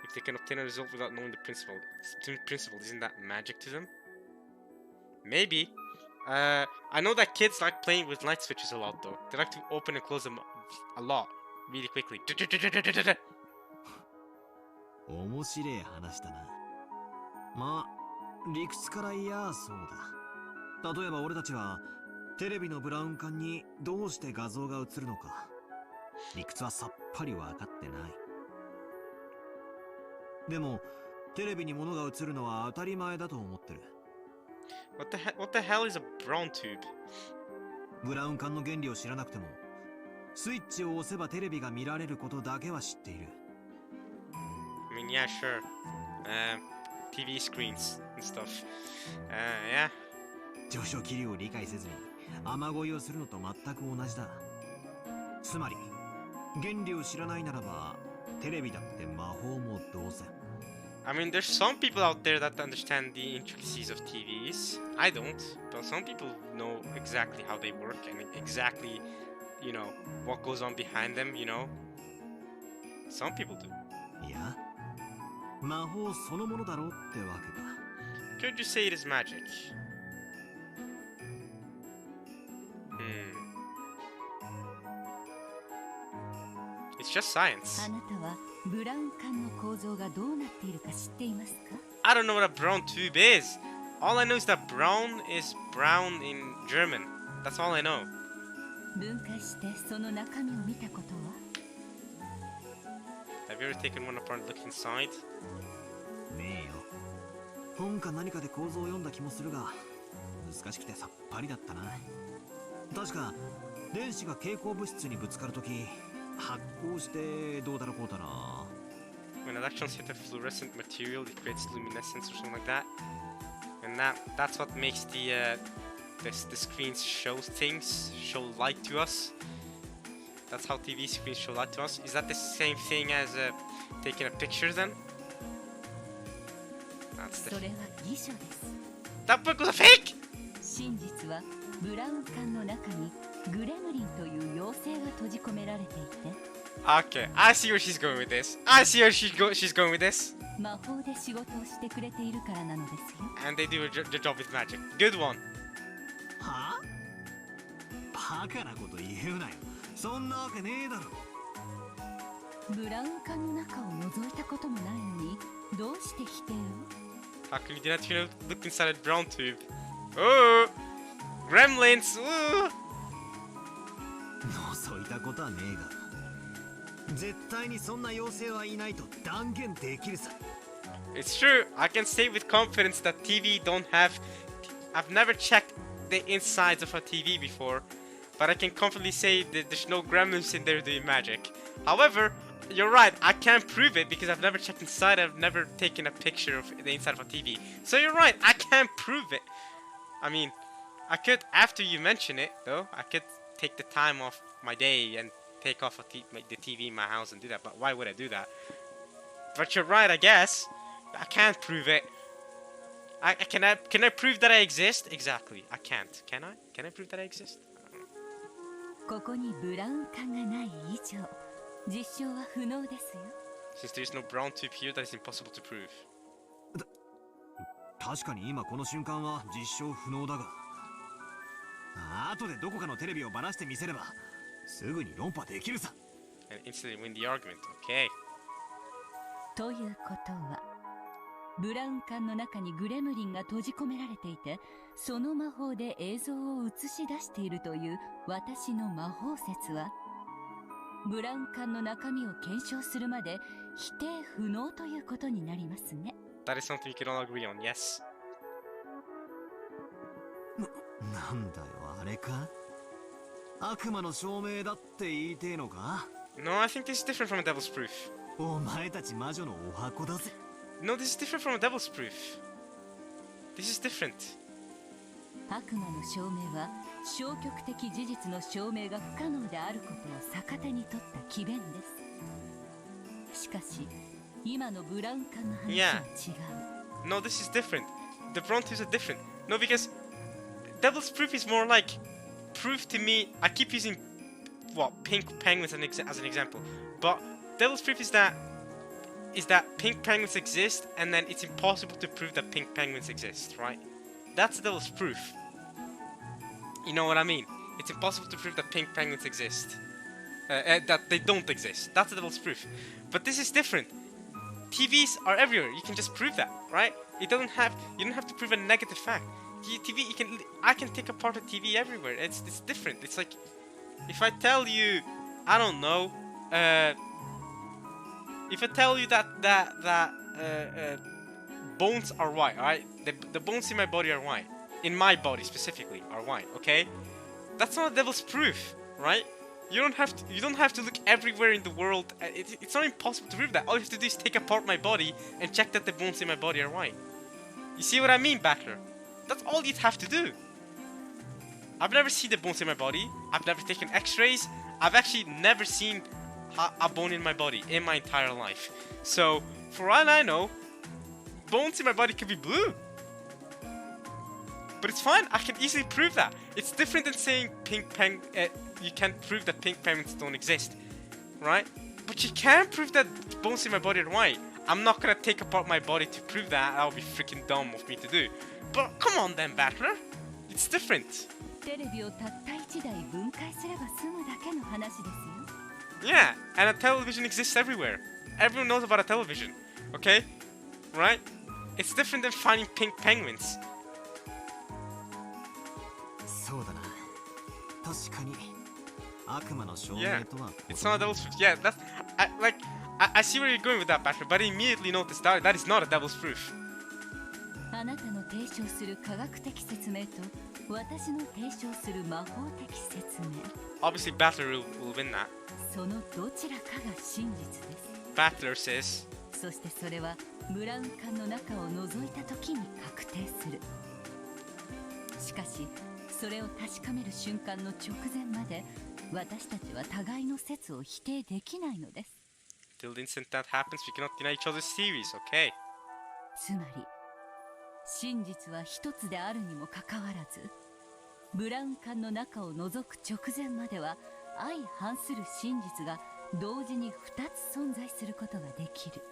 If they can obtain a result without knowing the principle, isn't that magic to them? Maybe. I know that kids like playing with light switches a lot though. They like to open and close them a lot, really quickly. 面白い話だな。まあ理屈から言やそうだ。例えば俺たちはテレビのブラウン管にどうして画像が映るのか、理屈はさっぱり分かってない。でもテレビに物が映るのは当たり前だと思ってる。What the hell is a Braun tube? ブラウン管の原理を知らなくてもスイッチを押せばテレビが見られることだけは知っている。I mean, yeah, sure. TV screens and stuff. Yeah. 上昇気流を理解せずに雨乞いをするのと全く同じだ。つまり原理を知らないならばテレビだって魔法も同然。I mean, there's some people out there that understand the intricacies of TVs. I don't, but some people know exactly how they work and exactly, you know, what goes on behind them, you know. Some people do. いや、魔法そのものだろうってわけか。Could you say it is magic? It's just science. あなたはブラウン管の構造がどうなっているか知っていますか？ I don't know what a Braun tube is. All I know is that Braun is brown in German. That's all I know. 分解してその中身を見たことは？ Have you ever taken one apart and looked inside? ねえよ。本か何かで構造を読んだ気もするが難しくてさっぱりだったな。確か電子が蛍光物質にぶつかるとき発光してどうだろうこうだな。 When electrons hit a fluorescent material, it creates luminescence or something like that. And that's what makes the the screens shows things, show light to us. That's how TV screens show light to us. Is that the same thing as taking a picture then? That's それは偽書です。 That book was a fake! 真実はブラウン管の中にグレムリンという妖精が閉じ込められていて、 Okay, I see where she's going with this. I see where she's going with this. 魔法で仕事をしてくれているからなのですよ。 And they do the job with magic. Good one. はあバカなこと言うなよ。そんなわけねえだろ。ブラウン管の中を覗いたこともないのにどうして否定を？ How come you didn't look inside a brown tube? Oh! Gremlins! Ooh! 覗いたことはねえが、絶対にそんな妖精はいないと断言できるさ。 It's true. I can say with confidence that TV don't have... I've never checked the insides of a TV before, but I can confidently say that there's no gremlins in there doing magic. However, you're right, I can't prove it because I've never checked inside, I've never taken a picture of the inside of a TV. So you're right, I can't prove it. I mean, I could, after you mention it, though, I could take the time off my day and take off the TV in my house and do that, but why would I do that? But you're right, I guess. I can't prove it. Can I prove that I exist? Exactly, I can't. Can I? Can I prove that I exist? ここにブラウン管がない以上、実証は不能ですよ。 Since there's no brown tube here, that is impossible to prove. 確かに今この瞬間は実証不能だが、後でどこかのテレビをばらしてみせればすぐに論破できるさ。 And instantly win the argument. Okay. ということは、ブラウン管の中にグレムリンが閉じ込められていて、その魔法で映像を映し出しているという私の魔法説は、ブラウン管の中身を検証するまで否定不能ということになりますね。 That is something we can all agree on, yes. なんだよあれか、悪魔の証明だって言いてえのか。 No, I think this is different from a devil's proof. お前たち魔女のお箱だぜ。 No, this is different from a devil's proof. This is different. 悪魔の証明は消極的事実の証明が不可能であることを逆手に取った詭弁です。しかし今のブラウン管の話は違う。 No, this is different. The brown tubes are different. No, because devil's proof is more like proof to me. I keep using pink penguins as an example, but devil's proof is that pink penguins exist, and then it's impossible to prove that pink penguins exist, right? That's devil's proof. You know what I mean? It's impossible to prove that pink penguins exist. That they don't exist. That's devil's proof. But this is different. TVs are everywhere. You can just prove that, right? You don't have to prove a negative fact. I can take apart a TV everywhere. It's different. It's like if I tell you, I don't know, if I tell you that bones are white, alright? The bones in my body are white. In my body specifically are white, okay? That's not a devil's proof, right? You don't have to look everywhere in the world. It's not impossible to prove that. All you have to do is take apart my body and check that the bones in my body are white. You see what I mean, Battler? That's all you'd have to do. I've never seen the bones in my body. I've never taken x-rays. I've actually never seen a bone in my body in my entire life. So, for all I know, bones in my body could be blue. But it's fine, I can easily prove that. It's different than saying you can't prove that pink penguins don't exist, right? But you can prove that bones in my body are white. I'm not gonna take apart my body to prove that. That would be freaking dumb of me to do. But come on then, Battler. It's different. テレビをたった一台分解すれば済むだけの話ですよ。 Yeah, and a television exists everywhere. Everyone knows about a television, okay? Right? It's different than finding pink penguins. そうだな。確かに悪魔の証明 Yeah, とは。 it's not a devil's proof. Yeah, that's I see where you're going with that, Battler, but I immediately noticed that is not a devil's proof. あなたの提唱する科学的説明と私の提唱する魔法的説明、 Obviously, Battler will win that. そのどちらかが真実です。 Battler says. そしてそれはブラウン管の中を覗いた時に確定する。しかしそれを確かめる瞬間の直前まで私たちは互いの説を否定できないのです。 Till the instant that happens, we cannot deny each other's theories, okay? つまり真実は一つであるにもかかわらず、ブラウン管の中を覗く直前までは相反する真実が同時に2つ存在することができる。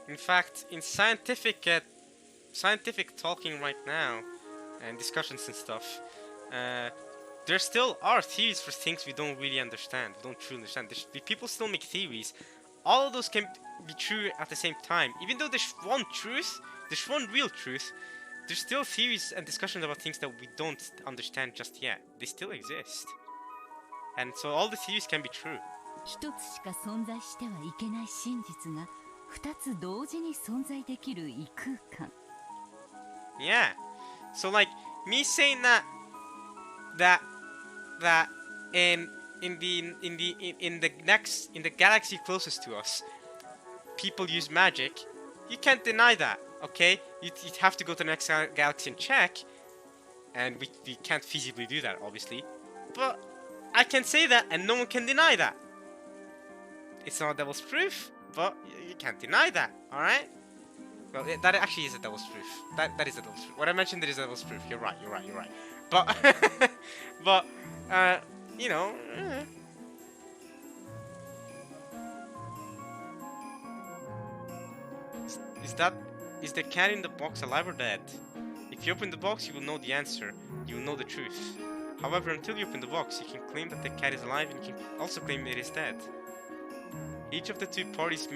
In fact, in scientific talking right now, and discussions and stuff, there still are theories for things we don't really understand, we don't truly understand. People still make theories. All of those can be true at the same time. Even though there's one truth, there's one real truth, there's still theories and discussions about things that we don't understand just yet. They still exist. And so all the theories can be true. 一つしか存在してはいけない真実が2つ同時に存在できる異空間。 Yeah. So like me saying that in the galaxy closest to us, people use magic. You can't deny that, okay? You'd have to go to the next galaxy and check, and we can't feasibly do that, obviously. But I can say that, and no one can deny that. It's not a devil's proof, but you can't deny that, alright? Well, that actually is a devil's proof. That is a devil's proof. What I mentioned there is a devil's proof. You're right. But, but, you know... Is the cat in the box alive or dead? If you open the box, you will know the answer. You will know the truth. However, until you open the box, you can claim that the cat is alive and you can also claim it is dead. Each of the two parties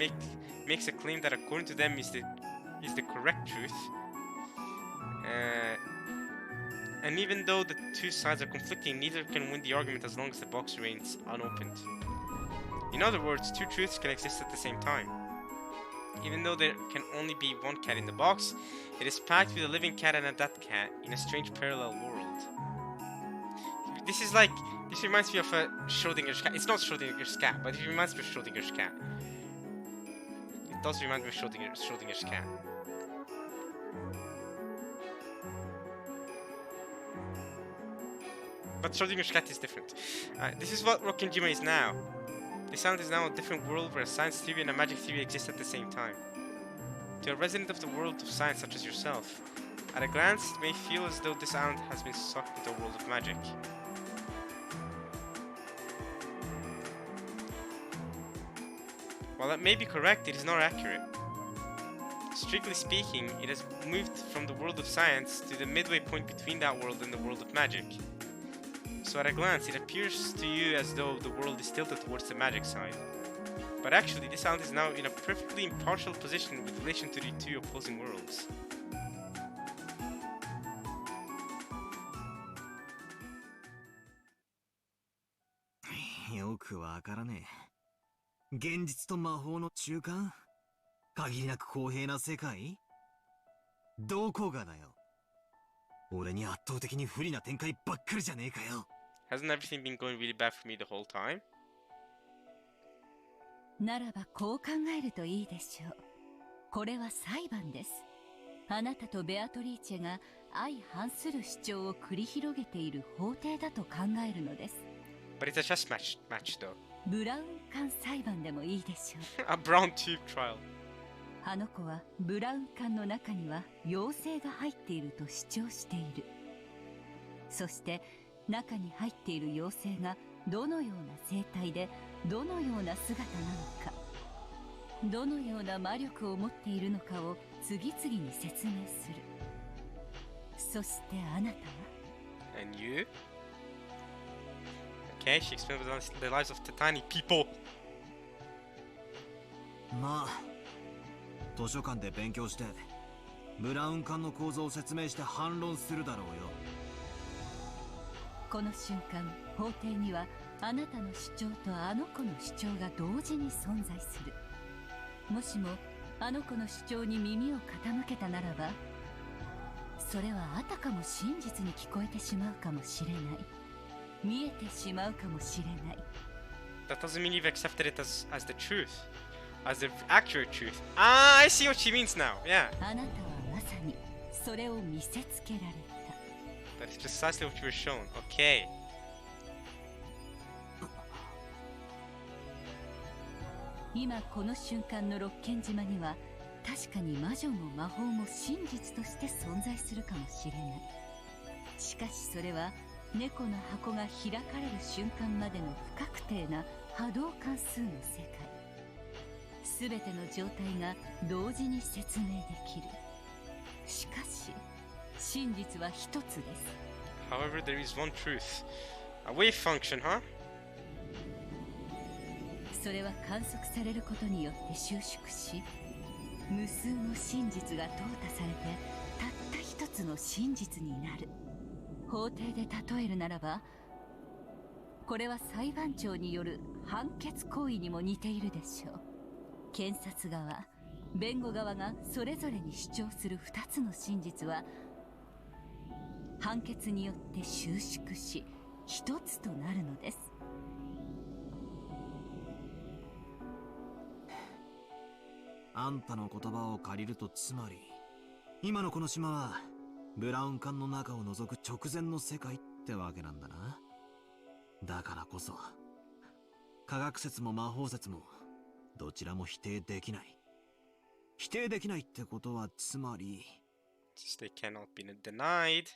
makes a claim that according to them is the correct truth. And even though the two sides are conflicting, neither can win the argument as long as the box remains unopened. In other words, two truths can exist at the same time. Even though there can only be one cat in the box, it is packed with a living cat and a dead cat in a strange parallel world. This reminds me of a Schrodinger's cat. It's not Schrodinger's cat, but it reminds me of Schrodinger's cat. It does remind me of Schrodinger's cat. But Schrodinger's cat is different. This is what Rokkenjima is now. This island is now a different world where a science theory and a magic theory exist at the same time. To a resident of the world of science such as yourself, at a glance it may feel as though this island has been sucked into a world of magic. While that may be correct, it is not accurate. Strictly speaking, it has moved from the world of science to the midway point between that world and the world of magic. So at a glance, it appears to you as though the world is tilted towards the magic side. But actually, this island is now in a perfectly impartial position with relation to the two opposing worlds. Yoku wakarane. 現実と魔法の中間？限りなく公平な世界？どこがだよ。俺に圧倒的に不利な展開ばっかりじゃねえかよ。Hasn't everything been going really bad for me the whole time? ならばこう考えるといいでしょう。これは裁判です。あなたとベアトリーチェが相反する主張を繰り広げている法廷だと考えるのです。But it's a chess match though. ブラウン管裁判でもいいでしょう。A Braun tube trial. あの子はブラウン管の中には妖精が入っていると主張している。そして中に入っている妖精がどのような生態でどのような姿なのか、どのような魔力を持っているのかを次々に説明する。そしてあなたは And you? Okay, she explained the lives of the tiny people. まあ図書館で勉強してブラウン管の構造を説明して反論するだろうよ。この瞬間、法廷にはあなたの主張とあの子の主張が同時に存在する。もしもあの子の主張に耳を傾けたならば、それはあたかも真実に聞こえてしまうかもしれない。見えてしまうかもしれない。That doesn't mean you've accepted it as the truth, as the accurate truth. Ah, I see what she means now. Yeah. あなたはまさにそれを見せつけられた。That is precisely what you were shown. Okay. 今この瞬間の六軒島には確かに魔女も魔法も真実として存在するかもしれない。しかしそれは猫の箱が開かれる瞬間までの不確定な波動関数の世界。すべての状態が同時に説明できる。しかし真実は一つです。 However, there is one truth. A wave function, huh? それは観測されることによって収縮し、無数の真実が淘汰されてたった一つの真実になる。法廷で例えるならば、これは裁判長による判決行為にも似ているでしょう。検察側、弁護側がそれぞれに主張する2つの真実は判決によって収縮し一つとなるのです。あんたの言葉を借りると、つまり今のこの島はブラウン管の中を覗く直前の世界ってわけなんだな。だからこそ科学説も魔法説もどちらも否定できない。否定できないってことはつまり They cannot be denied.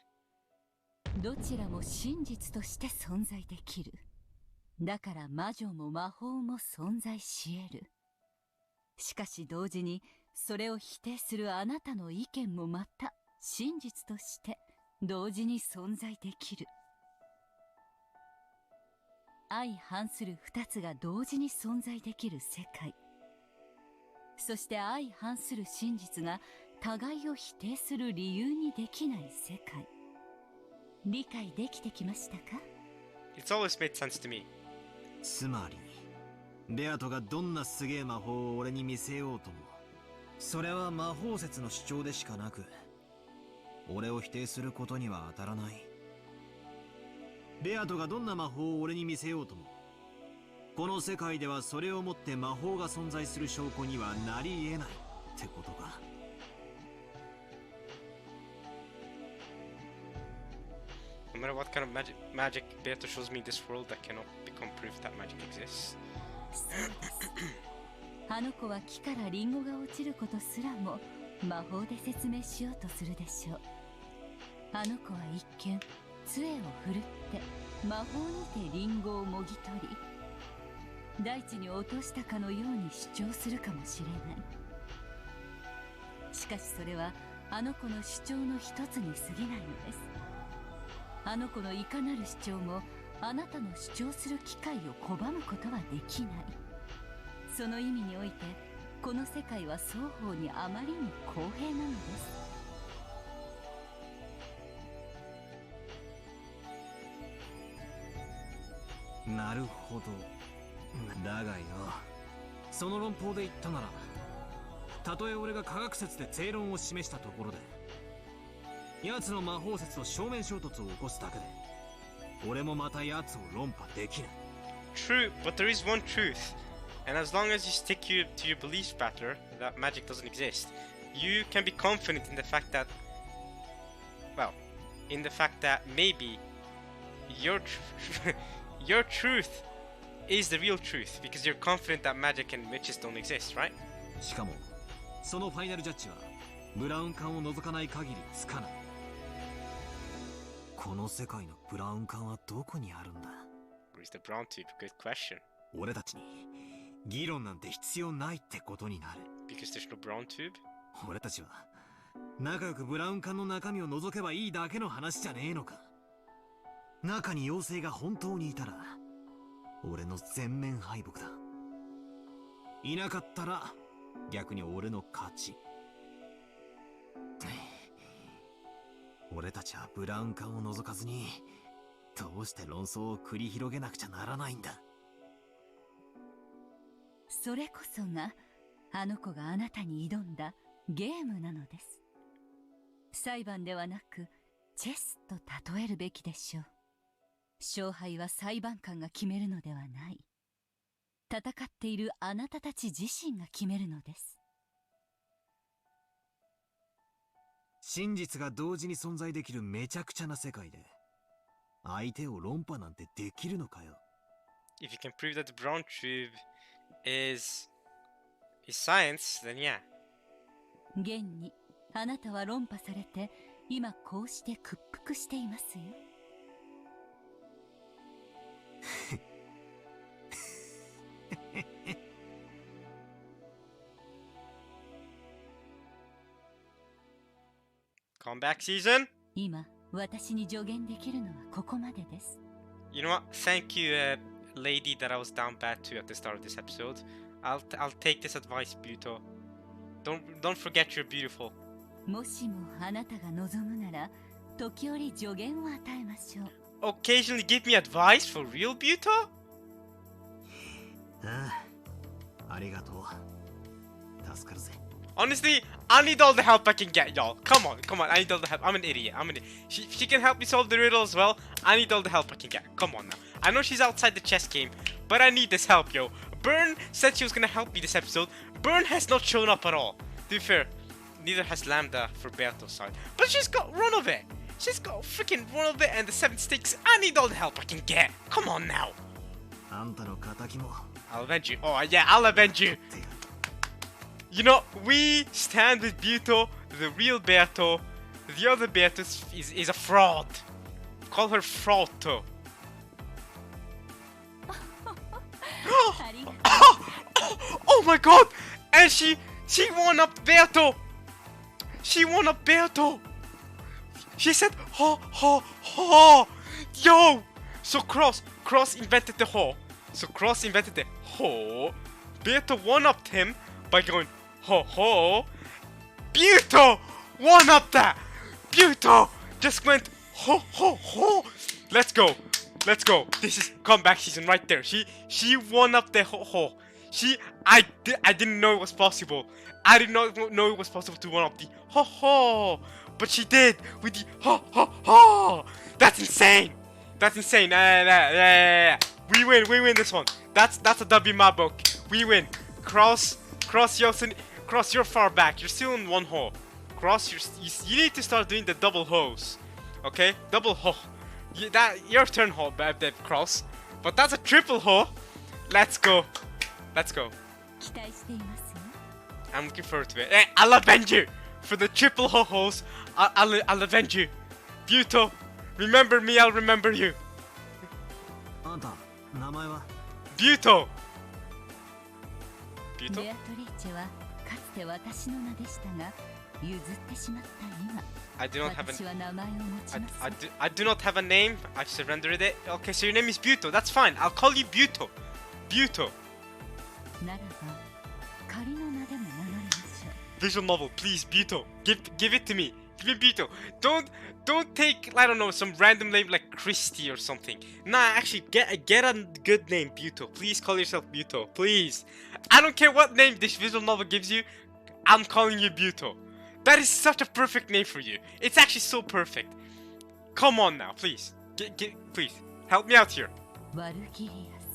どちらも真実として存在できる。だから魔女も魔法も存在し得る。しかし同時にそれを否定するあなたの意見もまた真実として同時に存在できる。相反する二つが同時に存在できる世界。そして相反する真実が互いを否定する理由にできない世界。理解できてきましたか？ It's always made sense to me. つまりベアトがどんなすげえ魔法を俺に見せようとも、それは魔法説の主張でしかなく、俺を否定することには当たらない。ベアトがどんな魔法を俺に見せようとも、この世界ではそれをもって魔法が存在する証拠にはなり得ないってことか。No matter what kind of magic Beato shows me in this world, that cannot become proof that magic exists. そうです。あの子は木からリンゴが落ちることすらも魔法で説明しようとするでしょう。あの子は一見杖を振るって魔法にてリンゴをもぎ取り、大地に落としたかのように主張するかもしれない。しかしそれはあの子の主張の一つに過ぎないのです。あの子のいかなる主張もあなたの主張する機会を拒むことはできない。その意味においてこの世界は双方にあまりに公平なのです。なるほど。だがよ、その論法で言ったなら、たとえ俺が科学説で正論を示したところで、奴の魔法説と正面衝突を起こすだけで、俺もまた奴を論破できない。 True, but there is one truth. And as long as you stick to your beliefs, Battler, that magic doesn't exist, you can be confident in the fact that, well, in the fact that maybe your your truth is the real truth because you're confident that magic and witches don't exist, right? しかもそのファイナルジャッジはブラウン管を除かない限りつかない。この世界のブラウン管はどこにあるんだ？ Where's the Braun tube? Good question. 俺たちに議論なんて必要ないってことになる。 Because there's no Braun tube? 俺たちは仲良くブラウン管の中身を覗けばいいだけの話じゃねえのか。中に妖精が本当にいたら俺の全面敗北だ。いなかったら逆に俺の勝ち。俺たちはブラウン管を覗かずにどうして論争を繰り広げなくちゃならないんだ。それこそがあの子があなたに挑んだゲームなのです。裁判ではなくチェスと例えるべきでしょう。勝敗は裁判官が決めるのではない。戦っているあなたたち自身が決めるのです。真実が同時に存在できるめちゃくちゃな世界で、相手を論破なんてできるのかよ。If you can prove that the Braun tube is science, then yeah. 現にあなたは論破されて今こうして屈服していますよ。Comeback season? 今私に助言できるのはここまでです。 You know what? Thank you, lady that I was down bad to at the start of this episode. I'll take this advice, Buto. Don't forget you're beautiful. もしもあなたが望むなら時折助言を与えましょう。 Occasionally give me advice for real, Buto? ああ、ありがとう。助かるぜ。 Honestly, I need all the help I can get, y'all. Come on, I need all the help. I'm an idiot. She can help me solve the riddle as well. I need all the help I can get. Come on now. I know she's outside the chess game, but I need this help, yo. Byrne said she was gonna help me this episode. Byrne has not shown up at all. To be fair, neither has Lambda for Beato's side. But she's got run of it. She's got freaking run of it and the 7 sticks. I need all the help I can get. Come on now. あんたの仇も。 I'll avenge you. Oh yeah, I'll avenge you. You know, we stand with Buto, the real Beato. The other Beato is a fraud. Call her Frauto. Oh my god! And she won up Beato! She won up Beato! She said, ha ha ha! Yo! So Cross invented the ho. So Cross invented the ho. Beato one-upped him by going ho ho. Buto one-upped that! Buto just went ho ho ho! Let's go! This is comeback season right there. She one-upped the ho ho. I didn't know it was possible. I did not know it was possible to one-up the ho ho. But she did with the ho ho ho. That's insane. We win this one. That's a W in my book. We win. Cross, you're far back. You're still in one hole. Cross, you need to start doing the double hoes. Okay? Double ho. Your turn ho, Cross. But that's a triple ho. Let's go. 期待していますよ。 I'm looking forward to it. Hey, I'll avenge you! For the triple ho-hos, I'll avenge you. Buto, remember me, I'll remember you. あんた、名前は Buto! ベアトリーチェはかつて私の名でしたが、譲ってしまった今、 I do not have 私は名前を持ちます。 I do not have a name. I've surrendered it. Okay, so your name is Buto. That's fine. I'll call you Buto. Buto. ならば、仮の名でも名乗りましょう。 Visual novel, please, Buto. Give it to me. Give me Buto. Don't take, I don't know, some random name like Christy or something. Nah, actually, get a good name, Buto. Please call yourself Buto. Please. I don't care what name this visual novel gives you. I'm calling you Buto. That is such a perfect name for you. It's actually so perfect. Come on now, please. Please, help me out here. ワルギリアス。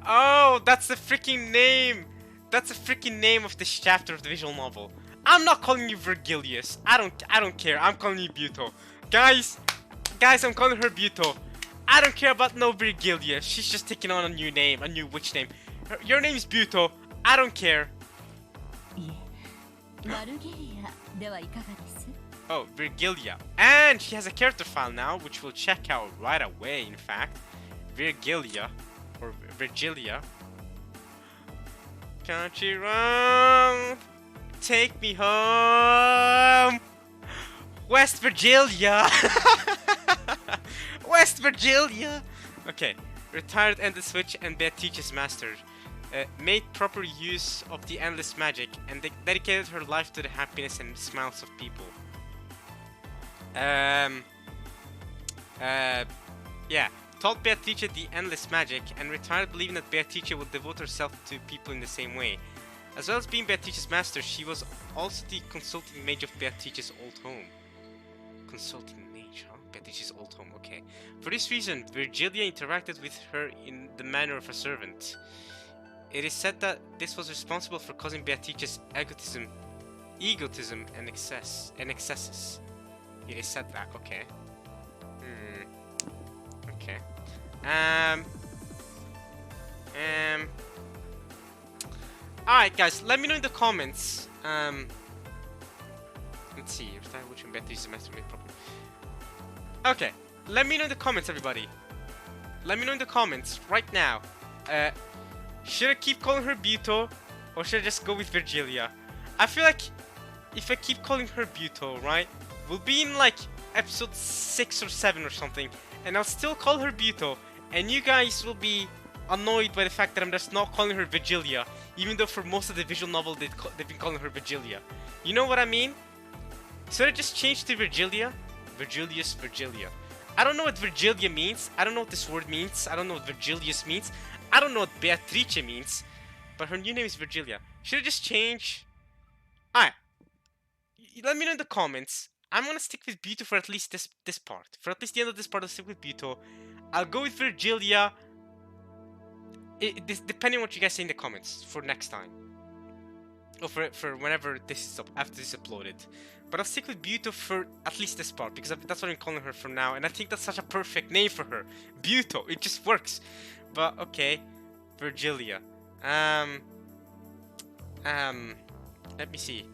Oh, that's the freaking name. That's the freaking name of this chapter of the visual novel. I'm not calling you Virgilius. I don't care. I'm calling you Buto. Guys, I'm calling her Buto. I don't care about no Virgilius. She's just taking on a new name, a new witch name. Your name is Buto. I don't care. いえ、ワルギリアではいかがです？ Oh, Virgilia. And she has a character file now, which we'll check out right away, in fact. Virgilia. Or Virgilia. Country road, take me home. West Virginia. West Virginia. Okay. Retired Endless Switch and Bad Teacher's Master. Made proper use of the endless magic and dedicated her life to the happiness and smiles of people. Yeah. Taught Beatrice the endless magic and retired believing that Beatrice would devote herself to people in the same way. As well as being Beatrice's master, she was also the consulting mage of Beatrice's old home. Consulting mage, huh? Beatrice's old home, okay. For this reason, Virgilia interacted with her in the manner of a servant. It is said that this was responsible for causing Beatrice's egotism egotism and excesses. It is said that. Okay. Okay. Alright, guys, let me know in the comments. Let's see. Which one better is the master made properly. Okay. Let me know in the comments, everybody. Let me know in the comments right now. Should I keep calling her Buto, or should I just go with Virgilia? I feel like if I keep calling her Buto, right, we'll be in like episode 6 or 7 or something, and I'll still call her Buto, and you guys will be annoyed by the fact that I'm just not calling her Virgilia, even though for most of the visual novel they've been calling her Virgilia. You know what I mean? So I just changed to Virgilia. Virgilia. I don't know what Virgilia means. I don't know what this word means. I don't know what Virgilius means. I don't know what Beatrice means. But her new name is Virgilia. Should I just change? Alright. Let me know in the comments. I'm gonna stick with Buto for at least this part. For at least the end of this part, I'll stick with Buto. I'll go with Virgilia. Depending on what you guys say in the comments for next time. Or for whenever this is up, after this is uploaded. But I'll stick with Buto for at least this part, because that's what I'm calling her from now. And I think that's such a perfect name for her. Buto. It just works. But, okay. Virgilia. Let me see.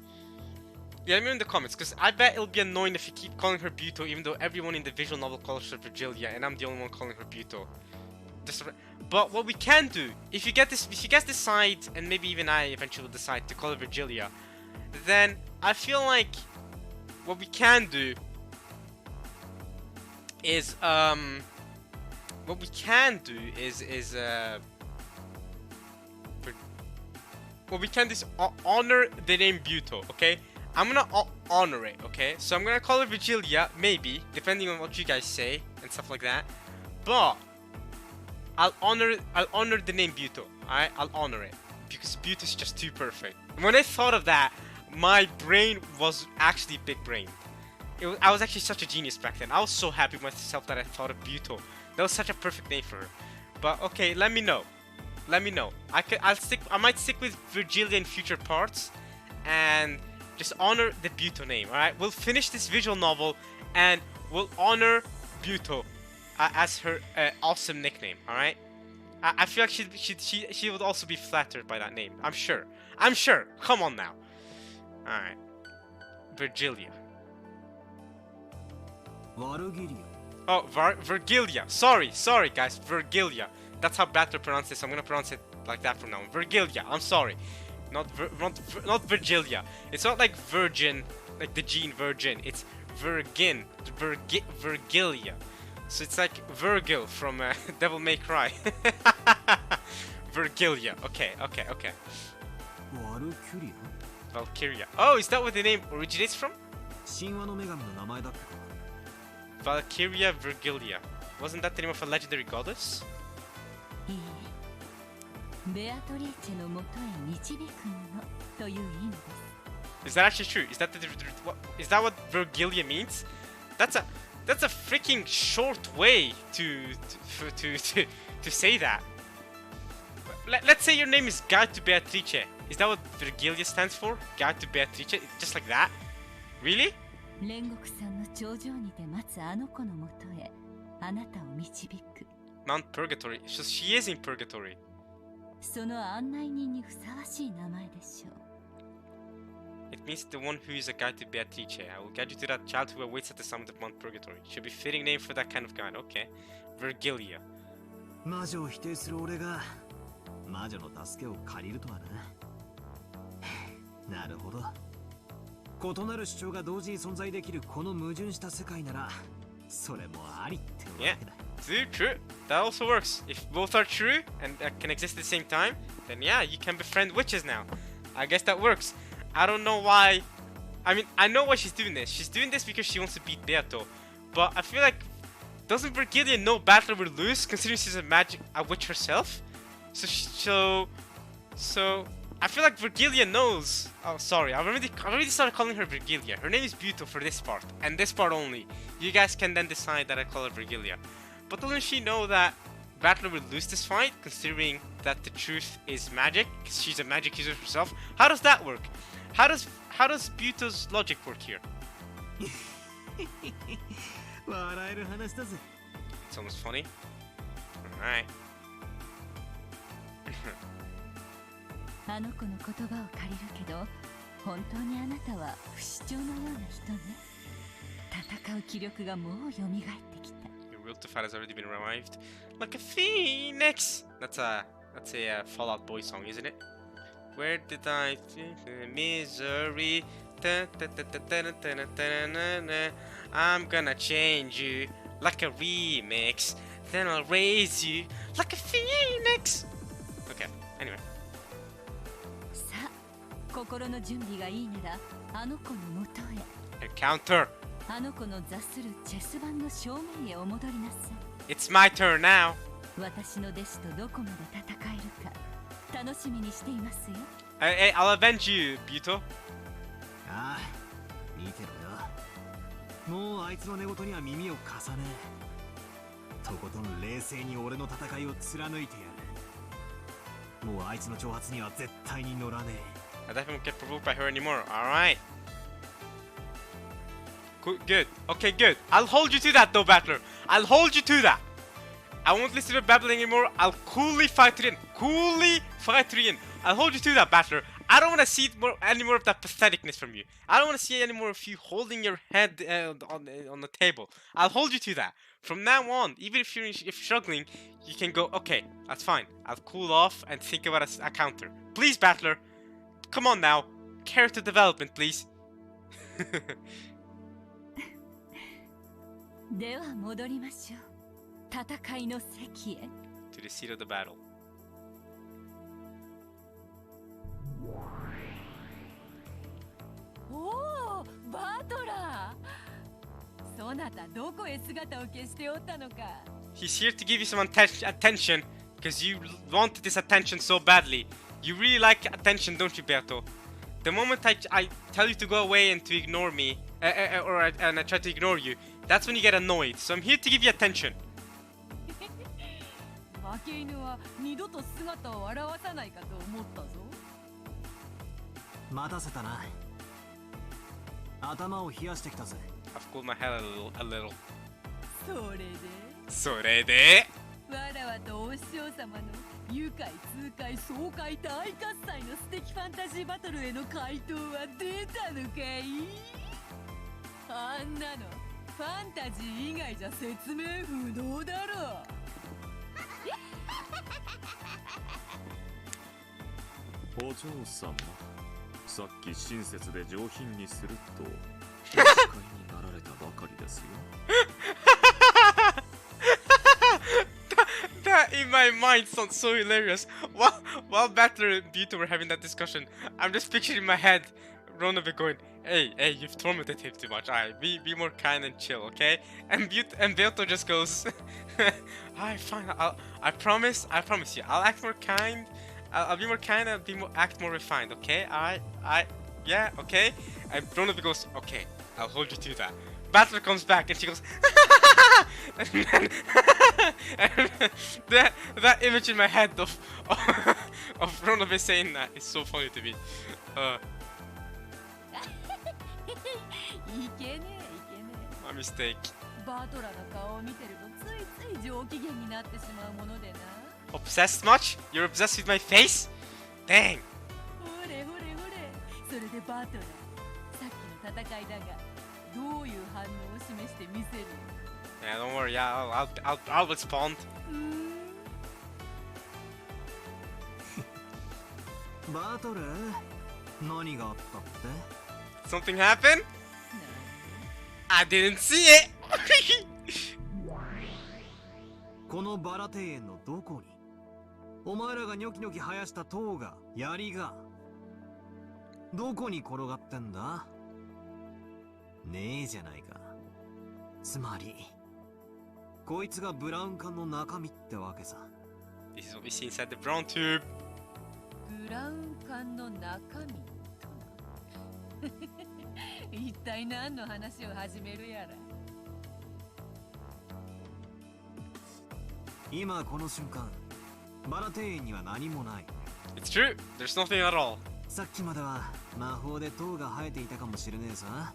Yeah, let me know in the comments, because I bet it'll be annoying if you keep calling her Buto, even though everyone in the visual novel calls her Virgilia, and I'm the only one calling her Buto. But what we can do, if you guys decide, and maybe even I eventually will decide to call her Virgilia, then I feel like what we can do is honor the name Buto, okay? I'm gonna honor it, okay? So I'm gonna call her Virgilia, maybe, depending on what you guys say and stuff like that. But I'll honor the name Buto, alright? I'll honor it, because Buto is just too perfect. When I thought of that, my brain was actually big brained. I was actually such a genius back then. I was so happy with myself that I thought of Buto. That was such a perfect name for her. But okay, let me know. Let me know. I might stick with Virgilia in future parts, and just honor the Buto name. All right, we'll finish this visual novel, and we'll honor Buto as her awesome nickname. All right. I feel like she would also be flattered by that name. I'm sure. Come on now. All right. Virgilia. Oh, Virgilia. Sorry, guys. Virgilia. That's how bad to pronounce this. I'm gonna pronounce it like that from now on. Virgilia. I'm sorry. Not Virgilia. It's not like virgin, like the gene virgin. It's Virgilia. So it's like Virgil from Devil May Cry. Virgilia. Okay. Valkyria. Oh, is that where the name originates from? Valkyria Virgilia. Wasn't that the name of a legendary goddess? Is that actually true? Is that what Virgilia means? That's a freaking short way to say that. Let's say your name is Guide to Beatrice. Is that what Virgilia stands for? Guide to Beatrice? Just like that? Really? Mount Purgatory. So she is in Purgatory. It means the one who is a guide to Beatrice. I will guide you to that child who awaits at the summit of Mount Purgatory. Should be fitting name for that kind of guide. Okay. Virgilia. 魔女を否定する俺が魔女の助けを借りるとはな。なるほど。異なる主張が同時に存在できるこの矛盾した世界なら、それもありってわけだ。True. That also works. If both are true and can exist at the same time, then yeah, you can befriend witches now. I guess that works. I don't know why. I mean, I know why she's doing this. She's doing this because she wants to beat Beato. But I feel like, doesn't Virgilia know Battler will lose, considering she's a witch herself? So I feel like Virgilia knows. Oh, sorry. I've already started calling her Virgilia. Her name is Buto for this part, and this part only. You guys can then decide that I call her Virgilia. But doesn't she know that Battler will lose this fight, considering that the truth is magic? Because she's a magic user herself. How does that work? how does Buto's logic work here? 笑える話だぜ。 It's almost funny. Alright. あの子の言葉を借りるけど、本当にあなたは不死鳥のような人ね。戦う気力がもう蘇ってきた。 Your will to fight has already been revived. Like a phoenix! That's a Fall Out Boy song, isn't it? Where did I think the misery? I'm gonna change you like a remix. Then I'll raise you like a phoenix. Okay, anyway. さあ、心の準備がいいなら、あの子のもとへ。 Counter. あの子の座するチェス盤の正面へお戻りなさい。 It's my turn now. 私の弟子とどこまで戦えるか楽しみにしていますよ。I'll avenge you, Buto. ああ、見てろよ。もうあいつの寝言には耳を貸さねえ。とことん冷静に俺の戦いを貫いてやる。もうあいつの挑発には絶対に乗らねえ。 I definitely won't get provoked by her anymore. Alright. Good. Okay, good. I'll hold you to that though, Battler. I'll hold you to that. I won't listen to babbling anymore. I'll coolly fight it in. Coolly fight it in. I'll hold you to that, Battler. I don't want to see any more of that patheticness from you. I don't want to see any more of you holding your head on the table. I'll hold you to that. From now on, even if you're struggling, you can go, okay, that's fine. I'll cool off and think about a counter. Please, Battler. Come on now. Character development, please. では戻りましょう。戦いの席へ。 To the seat of the battle. おお、バトラー。そなたどこへ姿を消しておったのか。 He's here to give you some attention because you wanted this attention so badly. You really like attention, don't you, Beato? The moment I tell you to go away and to ignore me, and I try to ignore you, that's when you get annoyed. So I'm here to give you attention. 負け犬は二度と姿を現さないかと思ったぞ。待たせたな。頭を冷やしてきたぜ。 I've cooled my head a little. それでわらわとお師匠様の愉快痛快爽快大喝采の素敵ファンタジーバトルへの回答は出たのかい？あんなのファンタジー以外じゃ説明不能だろ。お嬢様、さっき親切で上品にするとお使いになられたばかりですよ。That in my mind sounds so hilarious. While Battler and Buto were having that discussion, I'm just picturing in my head Ronovic going, hey, you've tormented him too much. Alright, be more kind and chill, okay? And Buto just goes, alright, fine, I promise you, I'll act more kind. I'll be more kind and act more refined, okay? Alright, yeah, okay? And Ronovic goes, okay, I'll hold you to that. Battler comes back and she goes, and then and that image in my head of Ronovic saying that is so funny to me. いけねえいけね My mistake. え。バトラの顔を見てるとついつい上機嫌になってしまうものでな。Obsessed much? You're obsessed with my face? Dang. ほれほれほれ。それでバトラ、さっきの戦いだが、どういう反応を示してみせる？ Yeah, don't worry. Yeah, I'll respond. バトル、何があったって？ Something happened? I didn't see it. このバラ庭園のどこに？お前らがニョキニョキ生やした塔が、槍が、どこに転がってんだ？ねえじゃないか。つまり、こいつがブラウン管の中身ってわけさ。This is what we see inside the Braun tube. ブラウン管の中身とな。一体何の話を始めるやら。今この瞬間、バラ庭園には何もない。 It's true. There's nothing at all. さっきまでは魔法で塔が生えていたかもしれねえさ。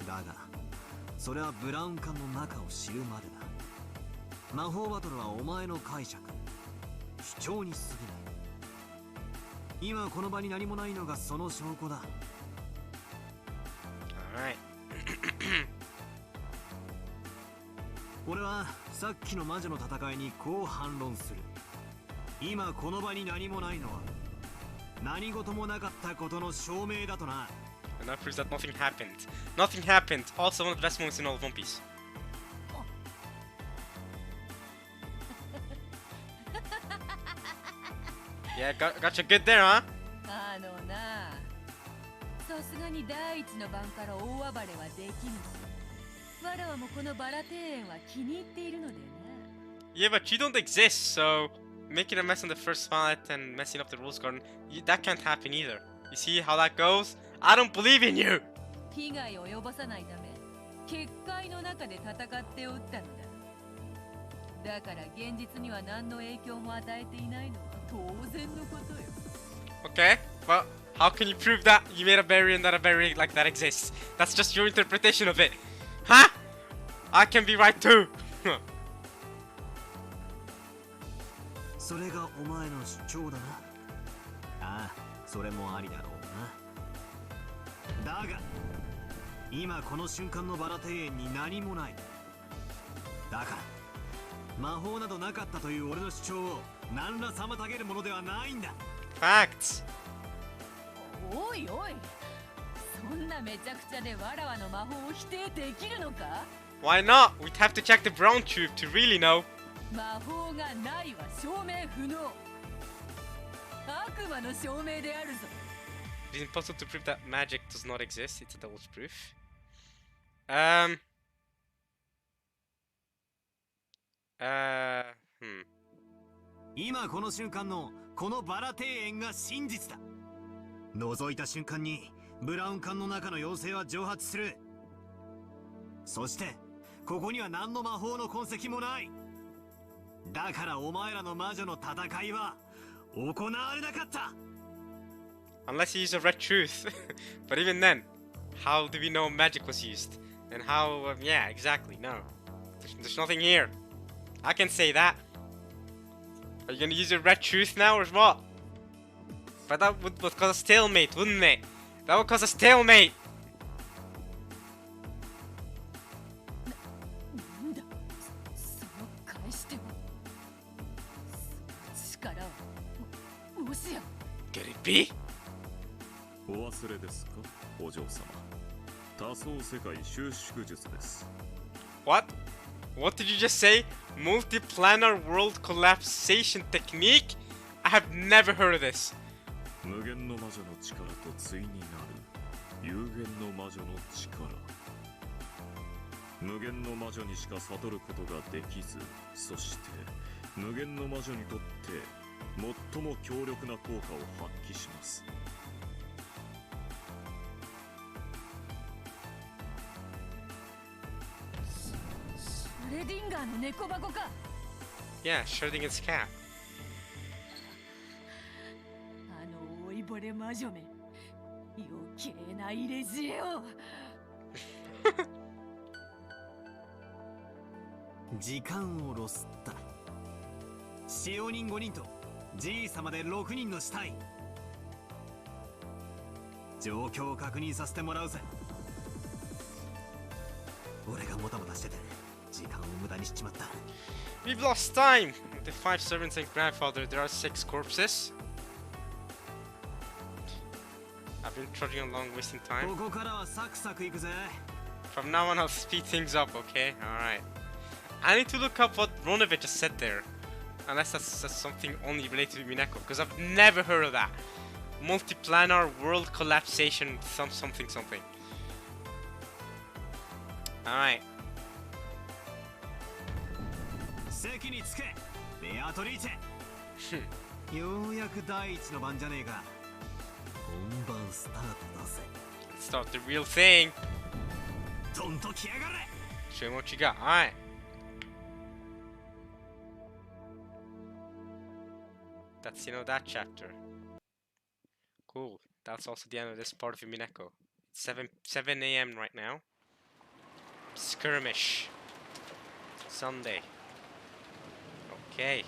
だがそれはブラウン管の中を知るまでだ。魔法バトルはお前の解釈、主張に過ぎない。今この場に何もないのがその証拠だ。Alright. 俺はさっきの魔女の戦いにこう反論する。今この場に何もないのは何事もなかったことの証明だとな。And that proves that nothing happened. Nothing happened. Also one of the best moments in all of One Piece. Yeah, got you good there, huh? あのな、さすがに第一の番から大暴れはできぬし、わらわもこのバラ庭園は気に入っているのでな。Yeah, but you don't exist, so making a mess on the first fight and messing up the Rose Garden, that can't happen either. You see how that goes? I don't believe in you! 被害を及ぼさないため、結界の中で戦っておったのだ。だから現実には何の影響も与えていないのは当然のことよ。Okay, but how can you prove that you made a barrier and that a barrier like that exists? That's just your interpretation of it. Huh? I can be right too! それがお前の主張だな。ああ、それもありだろうな。だが今この瞬間のバラ庭園に何もない。だから魔法などなかったという俺の主張を何ら妨げるものではないんだ。Facts! おいおい、そんなめちゃくちゃでわらわの魔法を否定できるのか？ Why not? We'd have to check the Braun tube to really know. 魔法がないは証明不能。悪魔の証明であるぞ。It is impossible to prove that magic does not exist. It's a devil's proof. 今この瞬間のこのバラ庭園が真実だ。覗いた瞬間にブラウン管の中の妖精は蒸発する。そしてここには何の魔法の痕跡もない。だからお前らの魔女の戦いは行われなかった。 Unless he used a red truth. But even then, how do we know magic was used? And how, yeah, exactly, no. There's nothing here. I can say that. Are you gonna use your red truth now or what? But that would cause a stalemate, wouldn't it? That would cause a stalemate! なんだ、その返し手は。その力は、もしや。Could it be? お忘れですか、お嬢様。多層世界収縮術です。What? What did you just say? Multiplanar world collapsation technique? I have never heard of this. 無限の魔女の力と対になる有限の魔女の力。無限の魔女にしか悟ることができず、そして無限の魔女にとって最も強力な効果を発揮します。シュレディンガーの猫箱か。 Yeah, Schrödinger's cat. あの老いぼれ魔女め、余計な入れ知恵を。時間をロスった。使用人5人とじい様で6人の死体。状況を確認させてもらうぜ。俺がもたもたしてて時間を無駄にしちまった。 We've lost time! The 5 servants and grandfather, there are 6 corpses. I've been trudging along, wasting time. ここからはサクサクいくぜ。 From now on, I'll speed things up, okay? Alright. I need to look up what Ronovich just said there. Unless that's something only related to Umineko, because I've never heard of that. Multiplanar world collapsation, something. Alright. 席につけ、ベアトリーチェ。ようやく第一の番じゃねえか。本番スタートだぜ。 Let's start the real thing. どんと来やがれ。 Show me what you got. Alright. That's, that chapter. Cool. That's also the end of this part of Umineko. It's 7 a.m. right now. Skirmish. Sunday. Okay.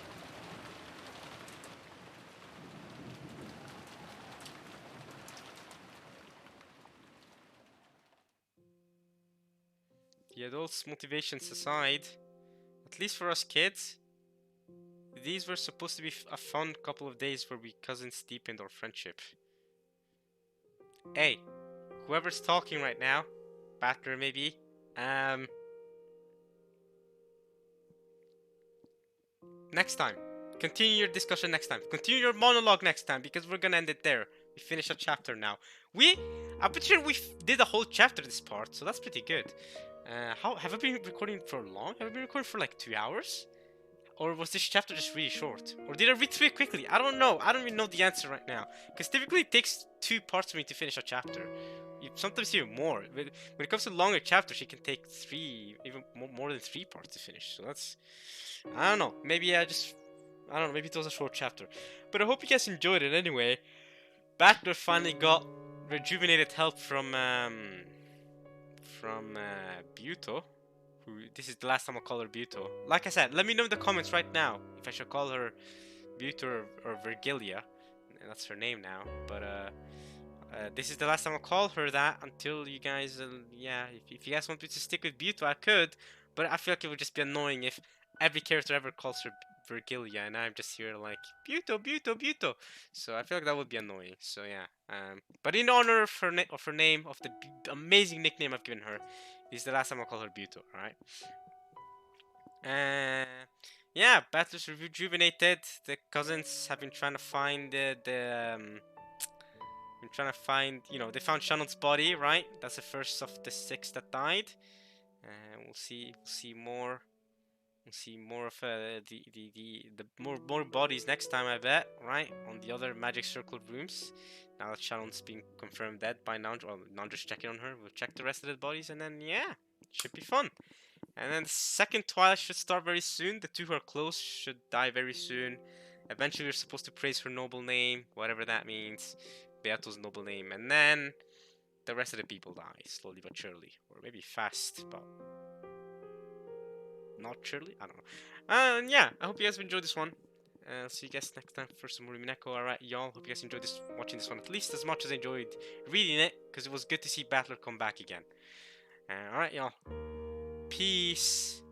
The adults' motivations aside, at least for us kids, these were supposed to be a fun couple of days where we cousins deepened our friendship. Hey, whoever's talking right now, Battler maybe, next time. Continue your discussion next time. Continue your monologue next time, because we're gonna end it there. We finished a chapter now. I'm pretty sure we did a whole chapter this part, so that's pretty good. How have I been recording for long? Have I been recording for like 2 hours? Or was this chapter just really short? Or did I read through it quickly? I don't know. I don't even know the answer right now. Because typically it takes 2 parts for me to finish a chapter. You sometimes hear more. When it comes to longer chapters, it can take 3, even more than 3 parts to finish. So that's... I don't know. Maybe I don't know. Maybe it was a short chapter. But I hope you guys enjoyed it anyway. Battler finally got rejuvenated help from Buto. This is the last time I'll call her Buto. Like I said, let me know in the comments right now if I should call her Buto or Virgilia. That's her name now. But this is the last time I'll call her that until you guys, yeah, if you guys want me to stick with Buto, I could. But I feel like it would just be annoying if every character ever calls her Virgilia and I'm just here like Buto, Buto, Buto. So I feel like that would be annoying. So yeah. But in honor of her name, of the amazing nickname I've given her, this is the last time I'll call her Buto. All right. Yeah, Battle's rejuvenated. The cousins have been trying to find been trying to find, they found Shannon's body, right? That's the first of the 6 that died. We'll see more. We'll see more of the more bodies next time, I bet, right? On the other magic circle rooms. Now that Shannon's been confirmed dead by Nanjo, well, Nanjo's checking on her. We'll check the rest of the bodies, and then yeah, should be fun. And then the second Twilight should start very soon. The 2 who are close should die very soon. Eventually, we're supposed to praise her noble name, whatever that means. Beato's noble name. And then the rest of the people die, slowly but surely. Or maybe fast, but not surely? I don't know. And yeah, I hope you guys enjoyed this one. I'll see you guys next time for some more Umineko. Alright, y'all. Hope you guys enjoyed watching this one at least as much as I enjoyed reading it, because it was good to see Battler come back again. Alright, y'all. Peace.